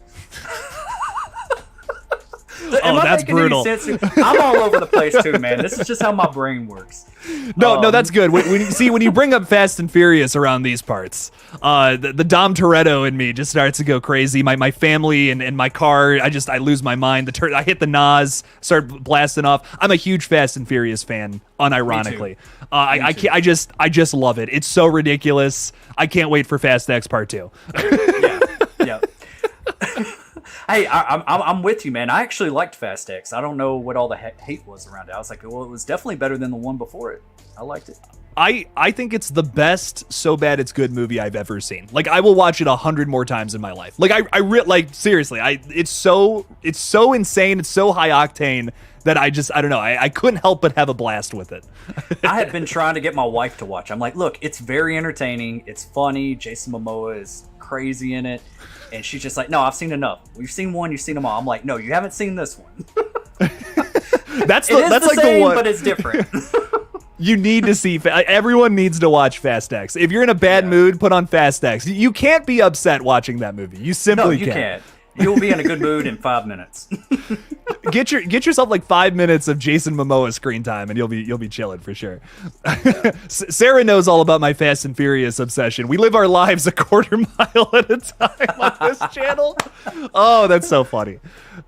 S1: Oh, that's brutal.
S2: I'm all over the place too, man. This is just how my brain works.
S1: No, that's good. When you bring up Fast and Furious around these parts, the Dom Toretto in me just starts to go crazy. My family and my car, I lose my mind. I hit the NOS, start blasting off. I'm a huge Fast and Furious fan, unironically. I just love it. It's so ridiculous. I can't wait for Fast X Part 2.
S2: Yeah. Hey, I'm with you, man. I actually liked Fast X. I don't know what all the hate was around it. I was like, well, it was definitely better than the one before it. I liked it.
S1: I think it's the best so bad it's good movie I've ever seen. Like, I will watch it 100 more times in my life. Like, like, seriously, it's so insane, it's so high octane that I don't know, I couldn't help but have a blast with it.
S2: I had been trying to get my wife to watch. I'm like, look, it's very entertaining, it's funny, Jason Momoa is crazy in it, and she's just like, no, I've seen enough. You've seen one, you've seen them all. I'm like, no, you haven't seen this one.
S1: that's
S2: like
S1: the one,
S2: but it's different.
S1: You need to see. Everyone needs to watch Fast X. If you're in a bad mood, put on Fast X. You can't be upset watching that movie. You simply
S2: can't. You'll be in a good mood in 5 minutes.
S1: Get yourself like 5 minutes of Jason Momoa screen time, and you'll be chilling for sure. Sarah knows all about my Fast and Furious obsession. We live our lives a quarter mile at a time on this channel. Oh, that's so funny.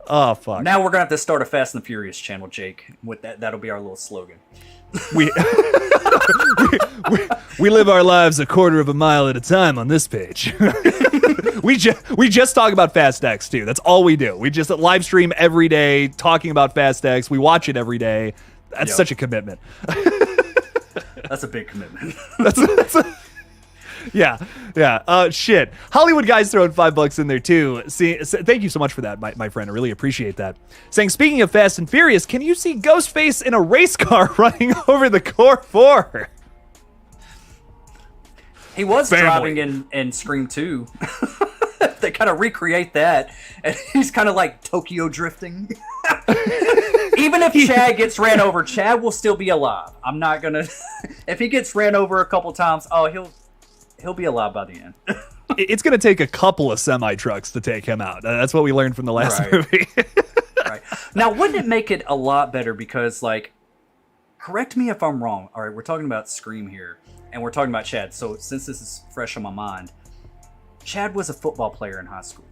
S1: Oh, fuck.
S2: Now we're gonna have to start a Fast and Furious channel, Jake. With that'll be our little slogan.
S1: We live our lives a quarter of a mile at a time on this page. we just talk about Fast X too. That's all we do. We just live stream every day talking about Fast X. We watch it every day. That's such a commitment.
S2: That's a big commitment.
S1: Yeah. Shit. Hollywood Guys throwing $5 in there too. Thank you so much for that, my friend. I really appreciate that. Saying, speaking of Fast and Furious, can you see Ghostface in a race car running over the Core 4?
S2: He was driving in Scream 2. They kind of recreate that, and he's kind of like Tokyo drifting. Even if Chad gets ran over, Chad will still be alive. I'm not gonna. If he gets ran over a couple times, he'll be alive by the end.
S1: It's going to take a couple of semi-trucks to take him out. That's what we learned from the last movie.
S2: Right. Now, wouldn't it make it a lot better? Because, like, correct me if I'm wrong. All right, we're talking about Scream here, and we're talking about Chad. So, since this is fresh on my mind, Chad was a football player in high school.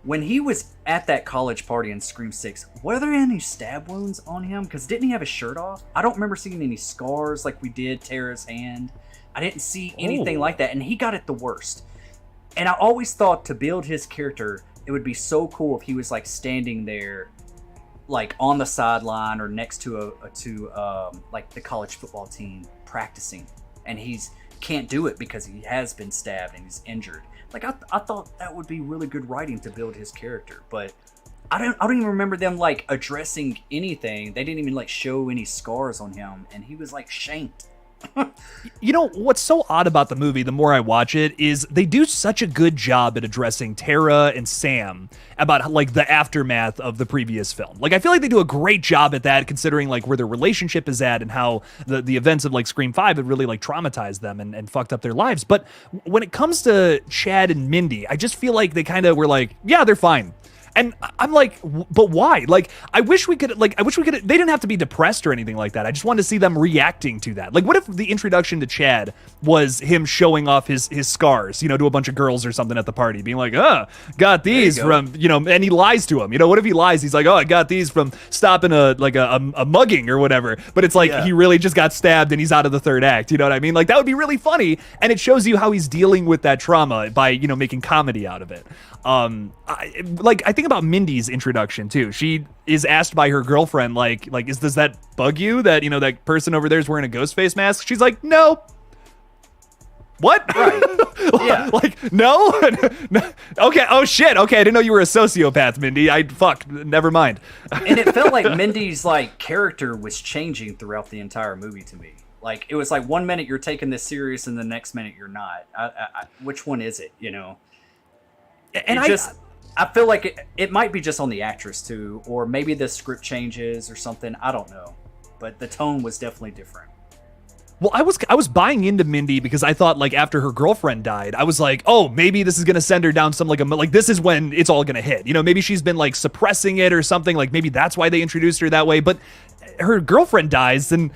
S2: When he was at that college party in Scream 6, were there any stab wounds on him? Because didn't he have his shirt off? I don't remember seeing any scars like we did Tara's hand. I didn't see anything like that, and he got it the worst. And I always thought to build his character, it would be so cool if he was like standing there, like on the sideline or next to like the college football team practicing, and he's can't do it because he has been stabbed and he's injured. Like I thought that would be really good writing to build his character, but I don't even remember them like addressing anything. They didn't even like show any scars on him, and he was like shanked
S1: You know, what's so odd about the movie, the more I watch it, is they do such a good job at addressing Tara and Sam about, like, the aftermath of the previous film. Like, I feel like they do a great job at that, considering, like, where their relationship is at and how the events of, like, Scream 5 had really, like, traumatized them and fucked up their lives. But when it comes to Chad and Mindy, I just feel like they kind of were like, yeah, they're fine. And I'm like, but why? Like, I wish we could, they didn't have to be depressed or anything like that. I just wanted to see them reacting to that. Like, what if the introduction to Chad was him showing off his scars, to a bunch of girls or something at the party, being like, got these from, and he lies to him. What if he lies? He's like, I got these from stopping a mugging or whatever. But it's like, he really just got stabbed and he's out of the third act. You know what I mean? Like, that would be really funny. And it shows you how he's dealing with that trauma by, making comedy out of it. I think about Mindy's introduction too. She is asked by her girlfriend, does that bug you that, that person over there is wearing a ghost face mask? She's like, no. What? Right. Yeah. Like, no? Okay. Oh shit. Okay. I didn't know you were a sociopath, Mindy. Never mind.
S2: And it felt like Mindy's character was changing throughout the entire movie to me. Like, it was like 1 minute you're taking this serious and the next minute you're not. Which one is it, And I feel like it might be just on the actress too, or maybe the script changes or something. I don't know, but the tone was definitely different.
S1: Well, I was buying into Mindy because I thought, like, after her girlfriend died, I was like, oh, maybe this is gonna send her down some this is when it's all gonna hit. Maybe she's been like suppressing it or something. Like, maybe that's why they introduced her that way. But her girlfriend dies, and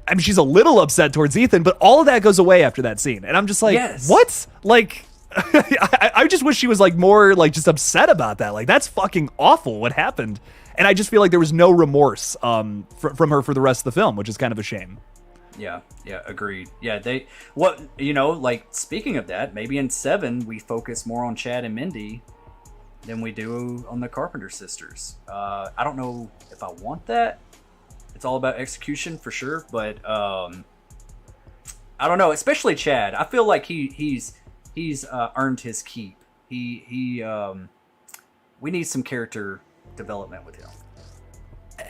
S1: I mean, she's a little upset towards Ethan, but all of that goes away after that scene, and I'm just like, what? Like. I just wish she was more just upset about that. Like, that's fucking awful what happened. And I just feel like there was no remorse from her for the rest of the film, which is kind of a shame.
S2: Yeah, agreed. Yeah, speaking of that, maybe in 7 we focus more on Chad and Mindy than we do on the Carpenter sisters. I don't know if I want that. It's all about execution for sure, but I don't know, especially Chad. I feel like he's earned his keep. We need some character development with him.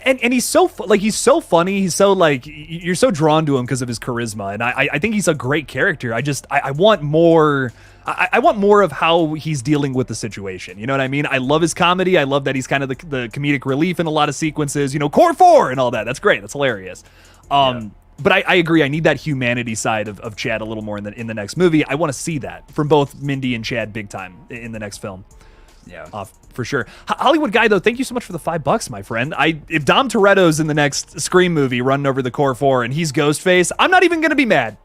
S1: And he's so he's so funny. He's so you're so drawn to him because of his charisma. And I think he's a great character. I want more. I want more of how he's dealing with the situation. You know what I mean? I love his comedy. I love that he's kind of the comedic relief in a lot of sequences. Core 4 and all that. That's great. That's hilarious. But I agree. I need that humanity side of Chad a little more in the next movie. I want to see that from both Mindy and Chad big time in the next film. Yeah, for sure. Hollywood Guy, though, thank you so much for the $5, my friend. If Dom Toretto's in the next Scream movie running over the Core 4 and he's Ghostface, I'm not even going to be mad.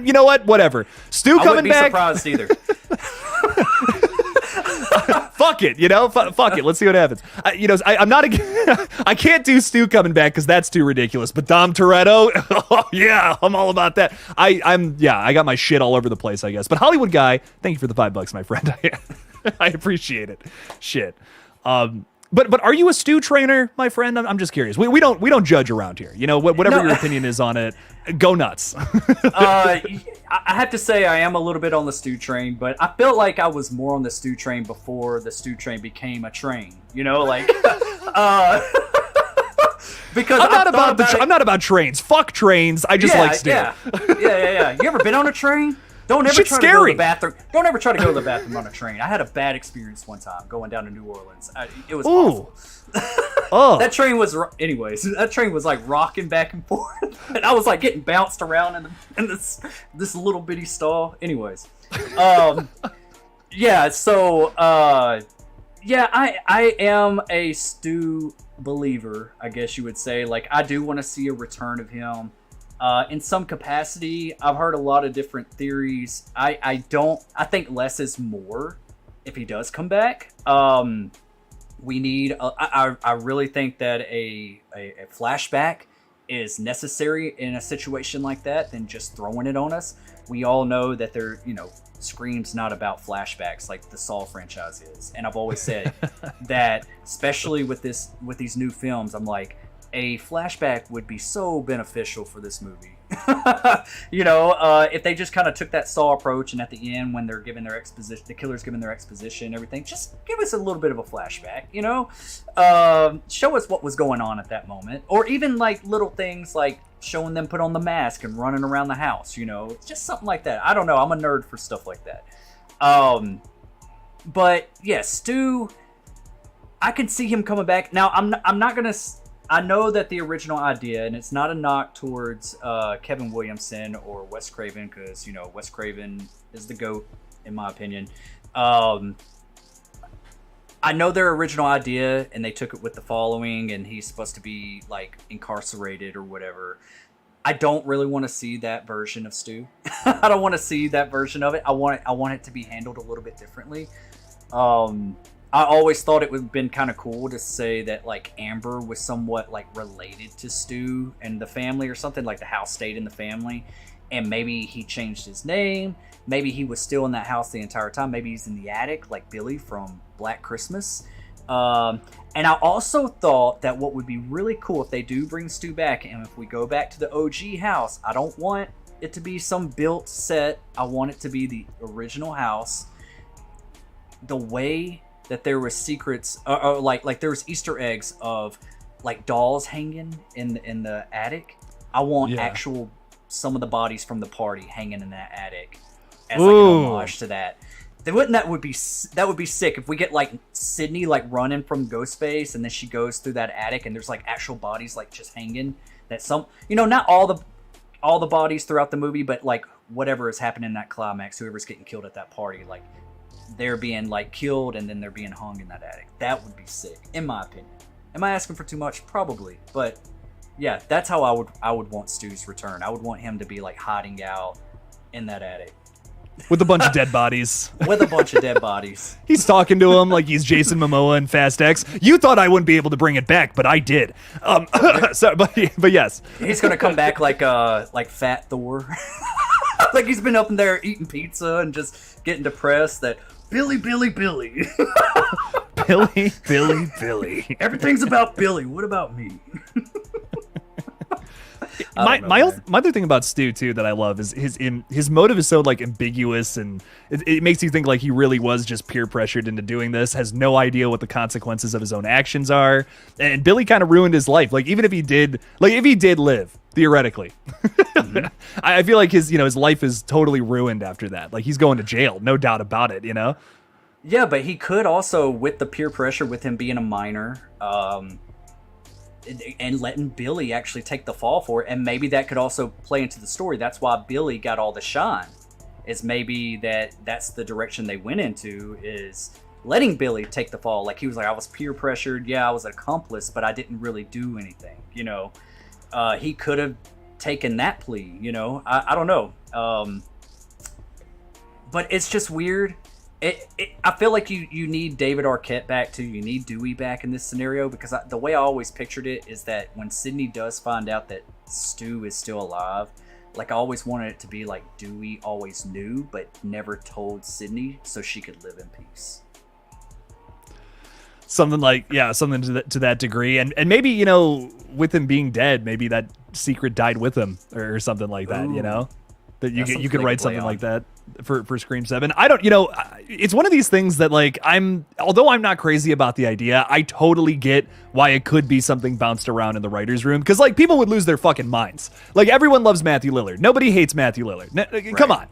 S1: You know what? Whatever. Stu coming back.
S2: I wouldn't be surprised either.
S1: Fuck it, fuck it. Let's see what happens. I'm not. I can't do Stu coming back because that's too ridiculous. But Dom Toretto, oh, yeah, I'm all about that. I got my shit all over the place, I guess. But Hollywood Guy, thank you for the $5, my friend. I appreciate it. Shit. But are you a Stu trainer, my friend? I'm just curious. We don't judge around here. Whatever your opinion is on it, go nuts.
S2: I have to say I am a little bit on the Stu train, but I felt like I was more on the Stu train before the Stu train became a train. Because I'm not about trains. Fuck trains. I just like Stu. Yeah. You ever been on a train? Don't ever try to go to the bathroom. Don't ever try to go to the bathroom on a train. I had a bad experience one time going down to New Orleans. It was awful. That train was, anyways. That train was rocking back and forth, and I was getting bounced around in this little bitty stall. Anyways, yeah. So, I am a Stu believer, I guess you would say. I do want to see a return of him. In some capacity. I've heard a lot of different theories. I think less is more if he does come back. We need, I really think that a flashback is necessary in a situation like that than just throwing it on us. We all know that Scream's not about flashbacks like the Saw franchise is. And I've always said that, especially with these new films, I'm like, a flashback would be so beneficial for this movie. If they just kind of took that Saw approach, and at the end when they're giving their exposition, the killer's giving their exposition, everything, just give us a little bit of a flashback, show us what was going on at that moment. Or even little things showing them put on the mask and running around the house, you know, just something like that. I don't know. I'm a nerd for stuff like that. But yeah, Stu, I can see him coming back. Now, I'm not gonna. I know that the original idea, and it's not a knock towards Kevin Williamson or Wes Craven, because you know Wes Craven is the GOAT in my opinion. I know their original idea, and they took it with the following, and he's supposed to be like incarcerated or whatever. I don't really want to see that version of Stu. I don't want to see that version of it. I want it to be handled a little bit differently. I always thought it would have been kind of cool to say that like Amber was somewhat like related to Stu and the family or something, like the house stayed in the family, and maybe he changed his name. Maybe he was still in that house the entire time. Maybe he's in the attic like Billy from Black Christmas. And I also thought that what would be really cool if they do bring Stu back, and if we go back to the OG house, I don't want it to be some built set. I want it to be the original house. The way that there was secrets, or like there was Easter eggs of like dolls hanging in the attic. I want actual some of the bodies from the party hanging in that attic as like an homage to that. That would be sick if we get like Sydney like running from Ghostface, and then she goes through that attic and there's like actual bodies like just hanging. That some, you know, not all the bodies throughout the movie, but like whatever is happening in that climax, whoever's getting killed at that party, like they're being like killed and then they're being hung in that attic. That would be sick, in my opinion. Am I asking for too much? Probably, but yeah, that's how I would want Stu's return. I would want him to be like hiding out in that attic.
S1: With a bunch of dead bodies.
S2: With a bunch of dead bodies.
S1: He's talking to him like he's Jason Momoa in Fast X. You thought I wouldn't be able to bring it back, but I did. But yes.
S2: He's gonna come back like Fat Thor. Like he's been up in there eating pizza and just getting depressed that Billy.
S1: Billy.
S2: Everything's about Billy. What about me?
S1: My other thing about Stu too that I love is his motive is so like ambiguous, and it makes you think like he really was just peer pressured into doing this, has no idea what the consequences of his own actions are, and Billy kind of ruined his life. Like even if he did live theoretically, I feel like his life is totally ruined after that. Like he's going to jail, no doubt about it. You know.
S2: Yeah, but he could also, with the peer pressure, with him being a minor, and letting Billy actually take the fall for it, and maybe that could also play into the story. That's why Billy got all the shine, is maybe that's the direction they went into, is letting Billy take the fall. Like he was like, I was peer pressured, yeah, I was an accomplice, but I didn't really do anything, you know. He could have taken that plea, you know. I don't know, but it's just weird. I feel like you need David Arquette back too. You need Dewey back in this scenario, because the way I always pictured it is that when Sydney does find out that Stu is still alive, like I always wanted it to be like Dewey always knew but never told Sydney so she could live in peace.
S1: Something to that degree, and maybe, you know, with him being dead, maybe that secret died with him or something like that. Ooh. You know, that you could write something like that for Scream 7. I don't, you know, it's one of these things that like although I'm not crazy about the idea, I totally get why it could be something bounced around in the writer's room, because like people would lose their fucking minds. Like everyone loves Matthew Lillard. Nobody hates Matthew Lillard. Right. Come on.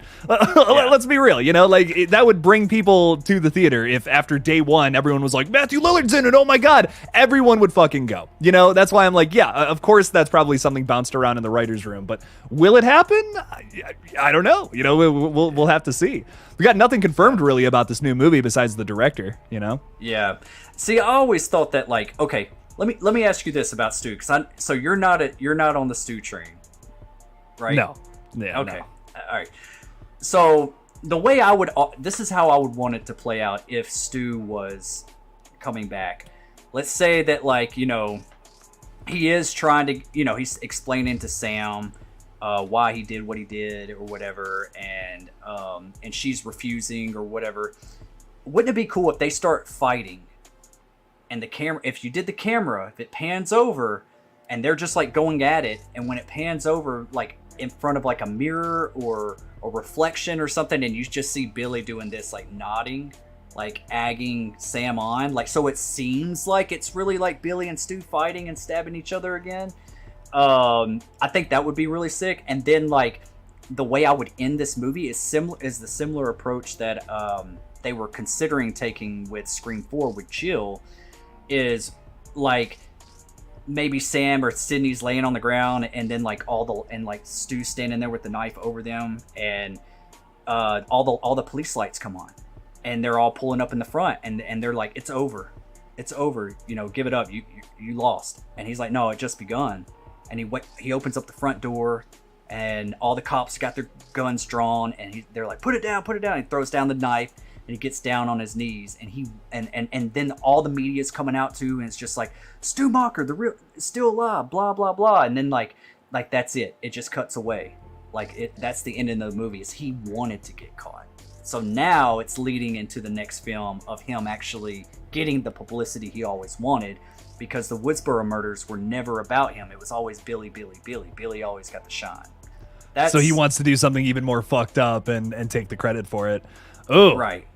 S1: Let's be real, you know, like that would bring people to the theater if after day one everyone was like, Matthew Lillard's in it, oh my god, everyone would fucking go. You know, that's why I'm like, yeah, of course that's probably something bounced around in the writer's room, but will it happen? I don't know. You know, we'll have to see. We got nothing confirmed really about this new movie besides the director, you know?
S2: Yeah. See, I always thought that, like, okay, let me ask you this about Stu, so you're not on the Stu train, right?
S1: No. Yeah.
S2: Okay.
S1: No.
S2: All right. So the way this is how I would want it to play out if Stu was coming back. Let's say that, like, you know, he is trying to, you know, he's explaining to Sam why he did what he did or whatever, and she's refusing or whatever. Wouldn't it be cool if they start fighting, and the camera, if you did the camera, if it pans over and they're just like going at it, and when it pans over like in front of like a mirror or a reflection or something, and you just see Billy doing this, like nodding, like egging Sam on, like, so it seems like it's really like Billy and Stu fighting and stabbing each other again. I think that would be really sick. And then like the way I would end this movie is the similar approach that they were considering taking with Scream 4 with Jill, is like maybe Sam or Sydney's laying on the ground, and then like Stu standing there with the knife over them, and all the police lights come on, and they're all pulling up in the front, and they're like, it's over, give it up, you lost. And he's like, no, it just begun. And he opens up the front door, and all the cops got their guns drawn, and they're like, put it down. He throws down the knife, and he gets down on his knees, and then all the media's coming out too, and it's just like, Stu Macher, the real, still alive, blah blah blah, and then like that's it. It just cuts away. That's the end of the movie. Is he wanted to get caught. So now it's leading into the next film of him actually getting the publicity he always wanted, because the Woodsboro murders were never about him. It was always Billy. Billy always got the shine.
S1: So he wants to do something even more fucked up and take the credit for it. Oh,
S2: right.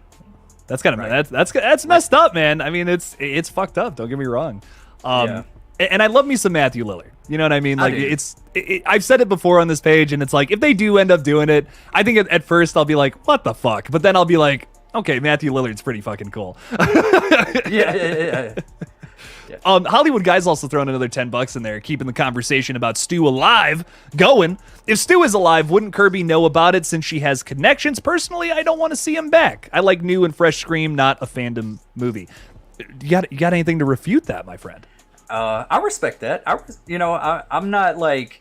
S1: That's kind of right. That's messed up, man. I mean, it's fucked up. Don't get me wrong. Yeah. And I love me some Matthew Lillard. You know what I mean? Like I've said it before on this page, and it's like, if they do end up doing it, I think at first I'll be like, what the fuck? But then I'll be like, okay, Matthew Lillard's pretty fucking cool. Yeah. Hollywood Guy's also throwing another $10 in there, keeping the conversation about Stu alive going. If Stu is alive, wouldn't Kirby know about it since she has connections? Personally, I don't want to see him back. I like new and fresh Scream, not a fandom movie. You got anything to refute that, my friend?
S2: I respect that. I'm not like,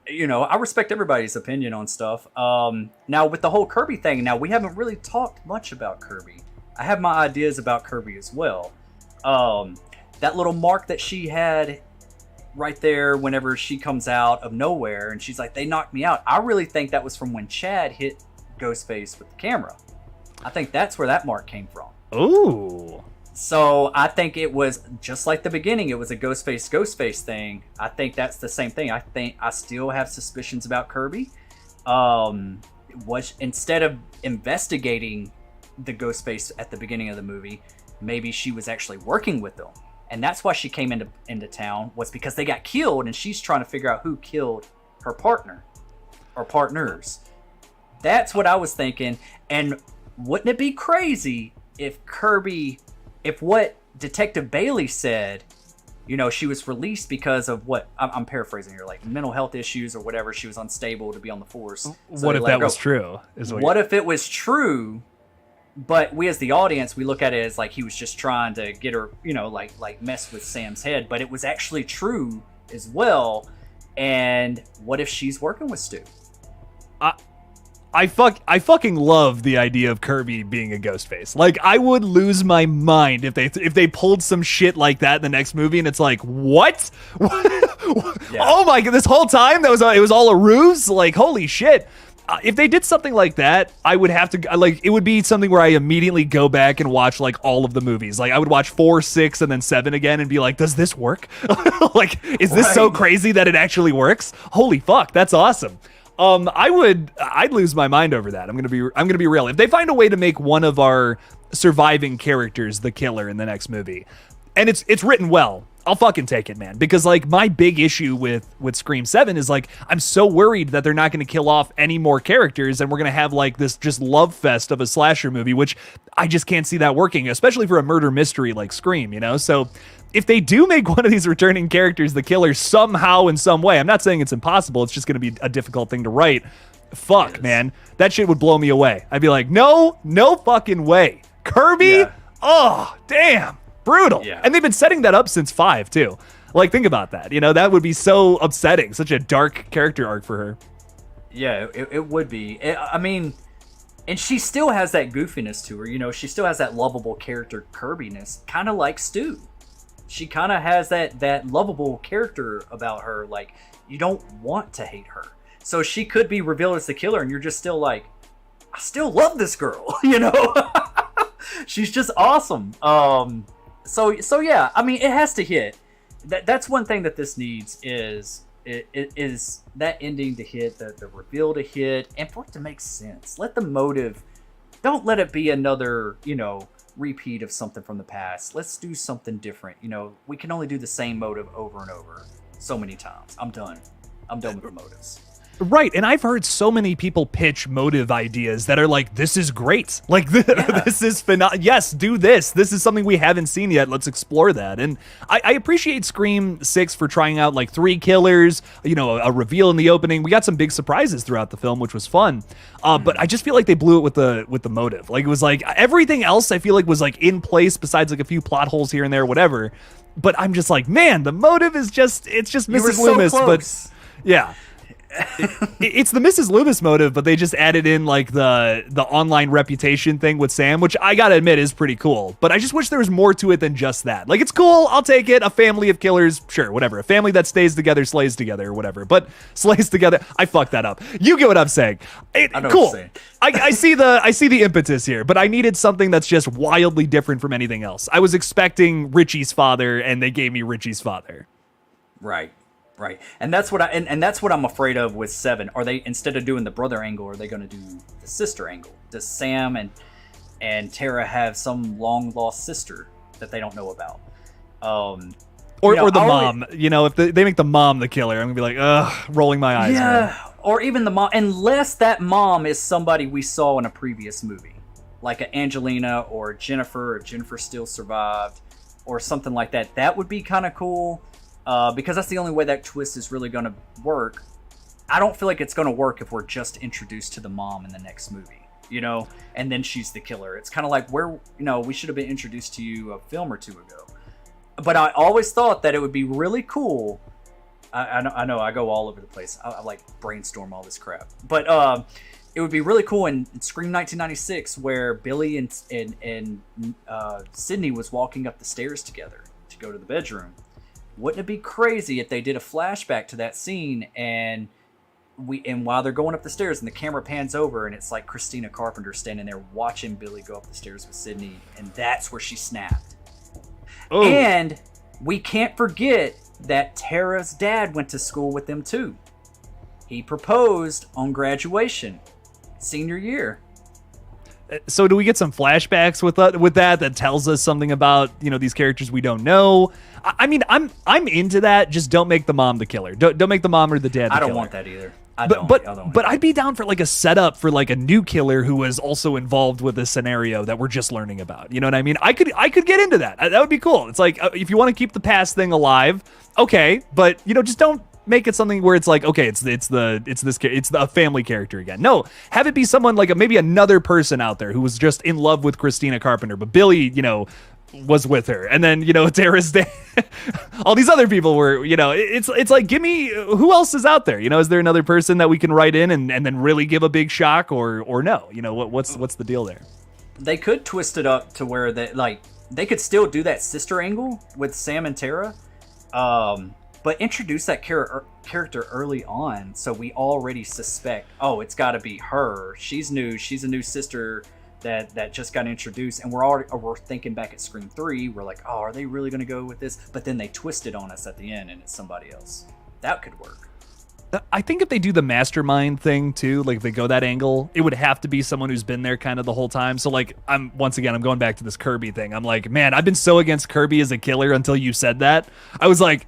S2: I respect everybody's opinion on stuff. Now with the whole Kirby thing, we haven't really talked much about Kirby. I have my ideas about Kirby as well. That little mark that she had right there whenever she comes out of nowhere, and she's like, they knocked me out. I really think that was from when Chad hit Ghostface with the camera. I think that's where that mark came from.
S1: Ooh.
S2: So I think it was just like the beginning. It was a Ghostface thing. I think that's the same thing. I think I still have suspicions about Kirby. Instead of investigating the Ghostface at the beginning of the movie, maybe she was actually working with them. And that's why she came into town, was because they got killed, and she's trying to figure out who killed her partner or partners. That's what I was thinking. And wouldn't it be crazy if what Detective Bailey said, she was released because of what, I'm paraphrasing here, like mental health issues or whatever. She was unstable to be on the force. So
S1: what if that was true?
S2: What if it was true? But we as the audience, we look at it as like he was just trying to get her, like mess with Sam's head. But it was actually true as well. And what if she's working with Stu?
S1: I fucking love the idea of Kirby being a Ghostface. Like, I would lose my mind if they pulled some shit like that in the next movie, and it's like, what? Yeah. Oh my god! This whole time it was all a ruse. Like, holy shit! If they did something like that, I would have to, like, it would be something where I immediately go back and watch, like, all of the movies. Like, I would watch 4, 6, and then 7 again and be like, does this work? Like, is this so crazy that it actually works? Holy fuck, that's awesome. I'd lose my mind over that. I'm gonna be real. If they find a way to make one of our surviving characters the killer in the next movie, and it's written well, I'll fucking take it, man. Because, like, my big issue with Scream 7 is, like, I'm so worried that they're not going to kill off any more characters, and we're going to have, like, this just love fest of a slasher movie, which I just can't see that working, especially for a murder mystery like Scream, So if they do make one of these returning characters the killer somehow in some way, I'm not saying it's impossible, it's just going to be a difficult thing to write. Fuck, man. That shit would blow me away. I'd be like, no fucking way. Kirby? Yeah. Oh, damn. Brutal. Yeah. And they've been setting that up since 5 too. Like, think about that. That would be so upsetting. Such a dark character arc for her.
S2: Yeah, it would be. I mean, and she still has that goofiness to her. She still has that lovable character Kirbiness, kind of like Stu. She kind of has that lovable character about her. Like, you don't want to hate her. So she could be revealed as the killer, and you're just still like, I still love this girl. She's just awesome. So yeah, I mean, it has to hit. That's one thing that this needs is that ending to hit, the reveal to hit, and for it to make sense. Let the motive, don't let it be another, repeat of something from the past. Let's do something different. We can only do the same motive over and over. so many times. I'm done with the motives.
S1: Right, and I've heard so many people pitch motive ideas that are like, this is great. Like, this is phenomenal. Yes, do this. This is something we haven't seen yet. Let's explore that. And I appreciate Scream 6 for trying out, like, 3 killers, you know, a reveal in the opening. We got some big surprises throughout the film, which was fun. But I just feel like they blew it with the motive. Like, it was like, everything else I feel like was, like, in place besides, like, a few plot holes here and there, whatever. But I'm just like, man, the motive is just, it's just Mrs. Loomis. But, yeah. It's the Mrs. Loomis motive, but they just added in like the online reputation thing with Sam, which I gotta admit is pretty cool. But I just wish there was more to it than just that. Like, it's cool, I'll take it. A family of killers, sure, whatever. A family that stays together, slays together, or whatever. But slays together, I fucked that up. You get what I'm saying?
S2: I know
S1: cool.
S2: What you're saying.
S1: I see the impetus here, but I needed something that's just wildly different from anything else. I was expecting Richie's father, and they gave me Richie's father.
S2: Right. Right, and that's what and that's what I'm afraid of with 7. Are they, instead of doing the brother angle, are they going to do the sister angle? Does Sam and Tara have some long lost sister that they don't know about?
S1: Or the mom. You know, if they make the mom the killer, I'm gonna be like, ugh, rolling my eyes.
S2: Yeah,
S1: man.
S2: or even the mom, unless that mom is somebody we saw in a previous movie, like a Angelina or Jennifer, or Jennifer Still Survived, or something like that. That would be kind of cool. Because that's the only way that twist is really going to work. I don't feel like it's going to work if we're just introduced to the mom in the next movie, you know, and then she's the killer. It's kind of like we should have been introduced to you a film or two ago. But I always thought that it would be really cool. I know I go all over the place. I like brainstorm all this crap. But it would be really cool in Scream 1996 where Billy and Sydney was walking up the stairs together to go to the bedroom. Wouldn't it be crazy if they did a flashback to that scene and while they're going up the stairs and the camera pans over and it's like Christina Carpenter standing there watching Billy go up the stairs with Sydney, and that's where she snapped. Oh. And we can't forget that Tara's dad went to school with them too. He proposed on graduation, senior year.
S1: So do we get some flashbacks with that tells us something about, you know, these characters we don't know? I mean, I'm into that. Just don't make the mom the killer. Don't make the mom or the dad the killer.
S2: I don't want that either.
S1: But I'd be down for like a setup for like a new killer who was also involved with this scenario that we're just learning about. You know what I mean? I could get into that. That would be cool. It's like, if you want to keep the past thing alive, okay, but you know, just don't make it something where it's like, okay, it's a family character again. No, have it be someone like maybe another person out there who was just in love with Christina Carpenter, but Billy, you know, was with her, and then, you know, Tara's dad, all these other people were, you know, it's like, give me, who else is out there? You know, is there another person that we can write in and then really give a big shock, or no? You know, what's the deal there?
S2: They could twist it up to where they could still do that sister angle with Sam and Tara, but introduce that character early on, so we already suspect, oh, it's got to be her. She's new. She's a new sister that just got introduced, and we're thinking back at Scream 3. We're like, oh, are they really going to go with this? But then they twist it on us at the end, and it's somebody else. That could work.
S1: I think if they do the mastermind thing too, like if they go that angle, it would have to be someone who's been there kind of the whole time. So like, I'm going back to this Kirby thing. I'm like, man, I've been so against Kirby as a killer until you said that. I was like,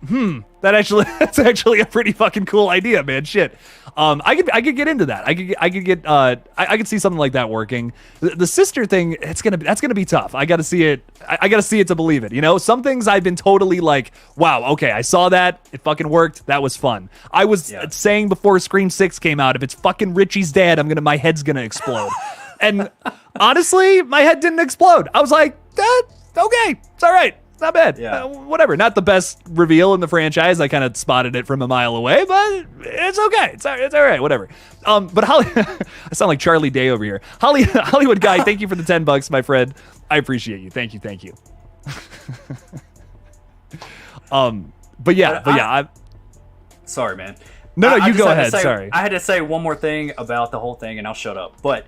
S1: that's actually a pretty fucking cool idea, man. Shit. I could get into that. I could see something like that working. The sister thing, that's gonna be tough. I gotta see it. I gotta see it to believe it. You know, some things I've been totally like, wow, okay, I saw that. It fucking worked. That was fun. I was saying before Scream 6 came out, if it's fucking Richie's dad, my head's gonna explode. And honestly, my head didn't explode. I was like, okay, it's all right. Not bad. Yeah. Whatever. Not the best reveal in the franchise. I kind of spotted it from a mile away, but it's okay. It's all right. Whatever. But I sound like Charlie Day over here. Hollywood guy, thank you for the $10, my friend. I appreciate you. Thank you. But yeah.
S2: Sorry, man.
S1: No, you go ahead. Sorry.
S2: I had to say one more thing about the whole thing, and I'll shut up. But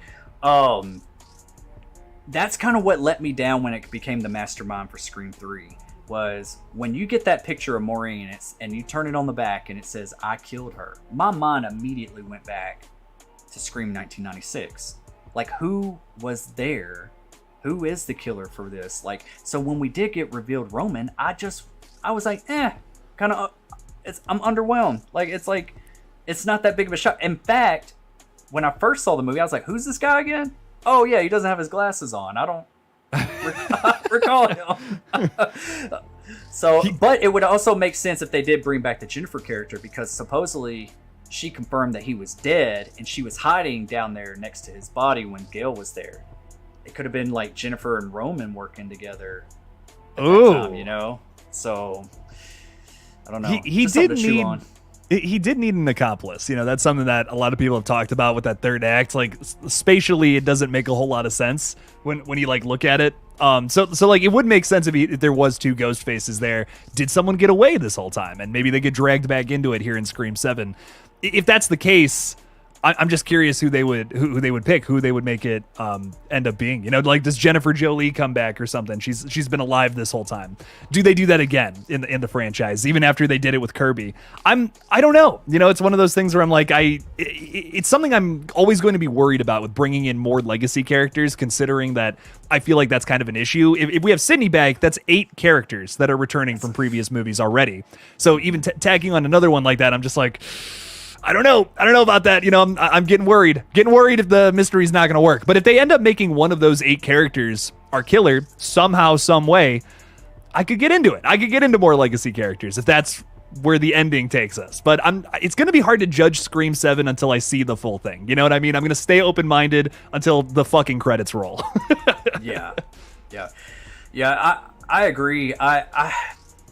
S2: that's kind of what let me down when it became the mastermind for Scream 3, was when you get that picture of Maureen and you turn it on the back and it says, I killed her. My mind immediately went back to Scream 1996. Like, who was there? Who is the killer for this? Like, so when we did get revealed Roman, I was like, kind of I'm underwhelmed. It's not that big of a shock. In fact, when I first saw the movie, I was like, who's this guy again? Oh yeah, he doesn't have his glasses on. I don't recall him. So, but it would also make sense if they did bring back the Jennifer character, because supposedly she confirmed that he was dead and she was hiding down there next to his body when Gail was there. It could have been like Jennifer and Roman working together at that time, you know? So, I don't know.
S1: He did need an accomplice. You know, that's something that a lot of people have talked about with that third act. Like, spatially, it doesn't make a whole lot of sense when you like look at it. So like, it would make sense if there was two ghost faces there. Did someone get away this whole time? And maybe they get dragged back into it here in Scream 7. If that's the case, I'm just curious who they would pick, who they would make it end up being. You know, like, does Jennifer Jolie come back or something? She's been alive this whole time. Do they do that again in the franchise, even after they did it with Kirby? I don't know. You know, it's one of those things where I'm like, it's something I'm always going to be worried about with bringing in more legacy characters, considering that I feel like that's kind of an issue. If we have Sydney back, that's 8 characters that are returning from previous movies already. So even tagging on another one like that, I'm just like, I don't know about that. You know, I'm getting worried if the mystery's not going to work. But if they end up making one of those 8 characters our killer somehow, some way, I could get into it. I could get into more legacy characters if that's where the ending takes us. But it's going to be hard to judge Scream 7 until I see the full thing. You know what I mean? I'm going to stay open-minded until the fucking credits roll.
S2: Yeah. I agree. I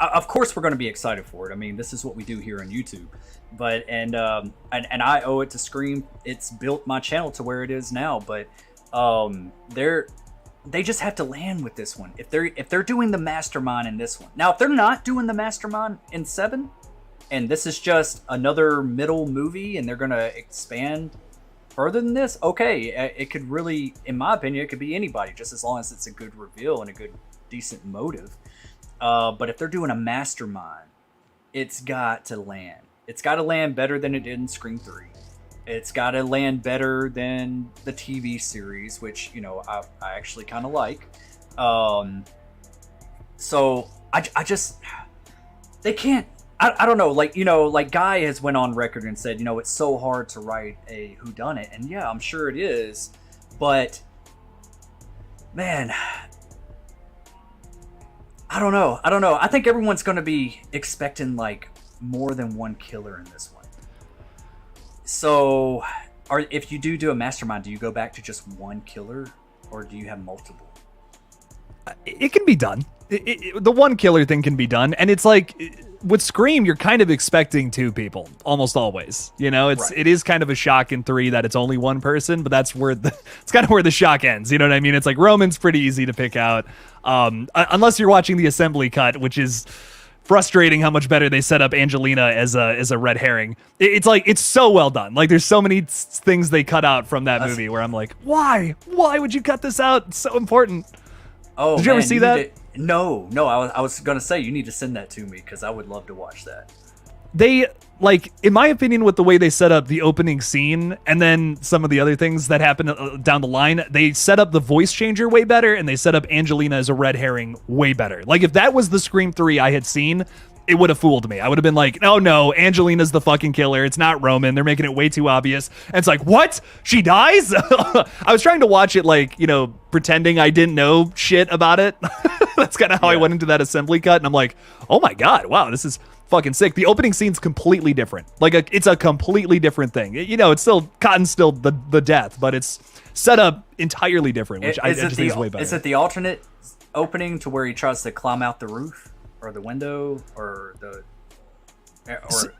S2: of course we're going to be excited for it. I mean, this is what we do here on YouTube. But and I owe it to Scream. It's built my channel to where it is now. But they just have to land with this one. If they're doing the mastermind in this one, now if they're not doing the mastermind in 7, and this is just another middle movie, and they're gonna expand further than this, okay, it could really, in my opinion, it could be anybody, just as long as it's a good reveal and a good, decent motive. But if they're doing a mastermind, it's got to land. It's got to land better than it did in Scream 3. It's got to land better than the TV series, which, you know, I actually kind of like. So I just, they can't, I don't know, like, you know, like Guy has went on record and said, you know, it's so hard to write a whodunit. And yeah, I'm sure it is. But, man, I don't know. I think everyone's going to be expecting, like, more than one killer in this one. So, if you do a mastermind, do you go back to just one killer, or do you have multiple?
S1: It can be done. The one killer thing can be done, and it's like with Scream, you're kind of expecting 2 people almost always. You know, it is kind of a shock in 3 that it's only one person, but that's where it's kind of where the shock ends. You know what I mean? It's like Roman's pretty easy to pick out, unless you're watching the assembly cut, which is frustrating how much better they set up Angelina as a red herring. It's like, it's so well done. Like, there's so many things they cut out from that movie where I'm like, why would you cut this out? It's so important.
S2: Oh,
S1: did you ever see that?
S2: No. I was gonna say, you need to send that to me, because I would love to watch that.
S1: They, like, in my opinion, with the way they set up the opening scene and then some of the other things that happen down the line, they set up the voice changer way better, and they set up Angelina as a red herring way better. Like, if that was the Scream 3 I had seen, it would have fooled me. I would have been like, no, Angelina's the fucking killer. It's not Roman. They're making it way too obvious. And it's like, what? She dies? I was trying to watch it, like, you know, pretending I didn't know shit about it. That's kind of how I went into that assembly cut. And I'm like, oh my God, wow, this is fucking sick. The opening scene's completely different. Like, it's a completely different thing. You know, it's still, Cotton's still the death, but it's set up entirely different, which I just think is way better.
S2: Is it the alternate opening to where he tries to climb out the roof or the window or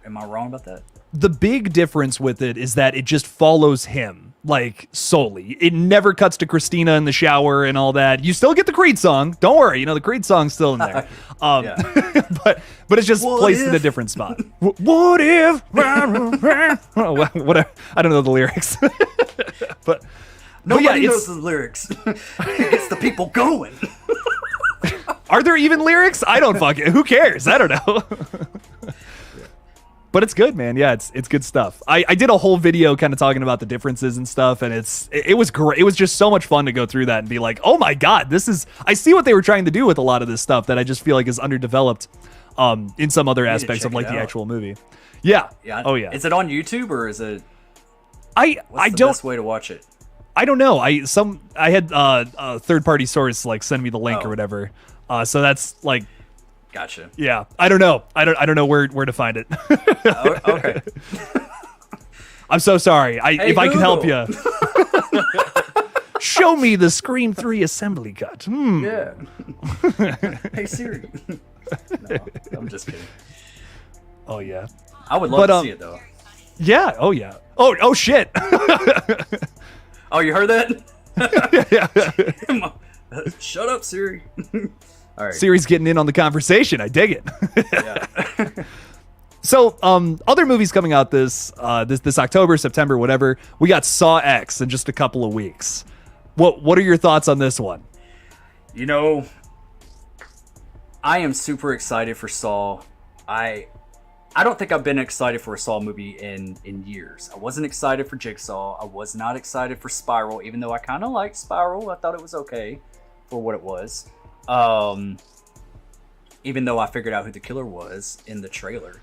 S2: am I wrong about that?
S1: The big difference with it is that it just follows him, like, solely. It never cuts to Christina in the shower and all that. You still get the Creed song. Don't worry, you know, the Creed song's still in there. But it's just placed in a different spot. What if? What? I don't know the lyrics. But
S2: nobody knows the lyrics. It gets the people going.
S1: Are there even lyrics? I don't fucking. Who cares? I don't know. But it's good, man. Yeah, it's good stuff. I did a whole video kind of talking about the differences and stuff, and it was great. It was just so much fun to go through that and be like, oh my God, I see what they were trying to do with a lot of this stuff that I just feel like is underdeveloped. in some other
S2: need to
S1: aspects of
S2: check
S1: like
S2: it
S1: the
S2: out.
S1: actual movie. Yeah.
S2: Yeah.
S1: Oh yeah.
S2: Is it on YouTube or is it?
S1: I
S2: What's the
S1: don't.
S2: best way to watch it?
S1: I don't know. I had a third party source like send me the link or
S2: Oh.
S1: whatever. So that's like,
S2: Gotcha.
S1: yeah. I don't know. I don't know where to find it.
S2: Oh, okay.
S1: I'm so sorry.
S2: Hey,
S1: if I can help
S2: Google.
S1: you, show me the Scream 3 assembly cut.
S2: Yeah. Hey Siri. No, I'm just kidding.
S1: Oh yeah.
S2: I would love
S1: But,
S2: to see it though.
S1: Yeah. Oh yeah. Oh shit.
S2: Oh, you heard that? Shut up, Siri. All right.
S1: Siri's getting in on the conversation. I dig it.
S2: Yeah.
S1: So, other movies coming out this October, September, whatever. We got Saw X in just a couple of weeks. What are your thoughts on this one?
S2: You know, I am super excited for Saw. I don't think I've been excited for a Saw movie in years. I wasn't excited for Jigsaw. I was not excited for Spiral, even though I kind of liked Spiral. I thought it was okay for what it was. Even though I figured out who the killer was in the trailer.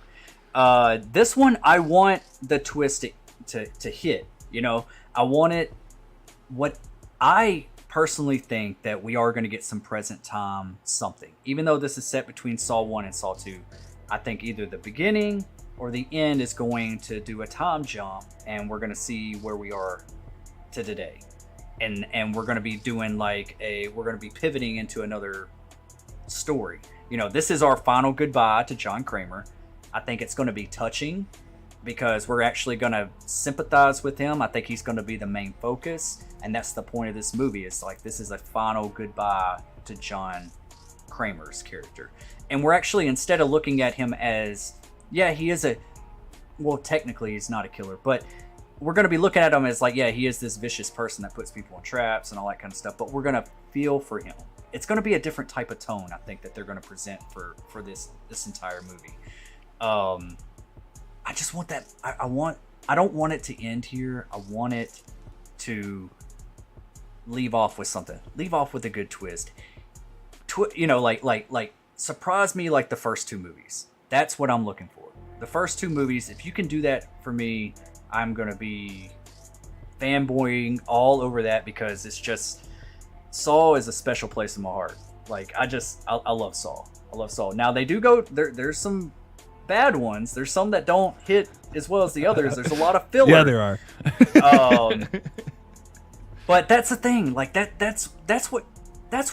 S2: This one, I want the twist to hit. You know, I want it. What I personally think that we are going to get some present time something. Even though this is set between Saw 1 and Saw 2, I think either the beginning or the end is going to do a time jump, and we're going to see where we are to today. And we're going to be doing we're going to be pivoting into another story. You know, this is our final goodbye to John Kramer. I think it's going to be touching because we're actually going to sympathize with him. I think he's going to be the main focus, and that's the point of this movie. It's like this is a final goodbye to John Kramer's character. And we're actually, instead of looking at him as, yeah, he is technically he's not a killer, but we're going to be looking at him as like, yeah, he is this vicious person that puts people in traps and all that kind of stuff, but we're going to feel for him. It's going to be a different type of tone, I think, that they're going to present for this entire movie. I just want that. I don't want it to end here. I want it to leave off with something. Leave off with a good twist. You know, like surprise me like the first two movies. That's what I'm looking for. The first two movies, if you can do that for me, I'm going to be fanboying all over that because it's just, Saw is a special place in my heart. Like, I love Saw. I love Saw. Now, they do go, there's some bad ones. There's some that don't hit as well as the others. There's a lot of filler.
S1: Yeah, there are.
S2: But that's the thing. Like, that's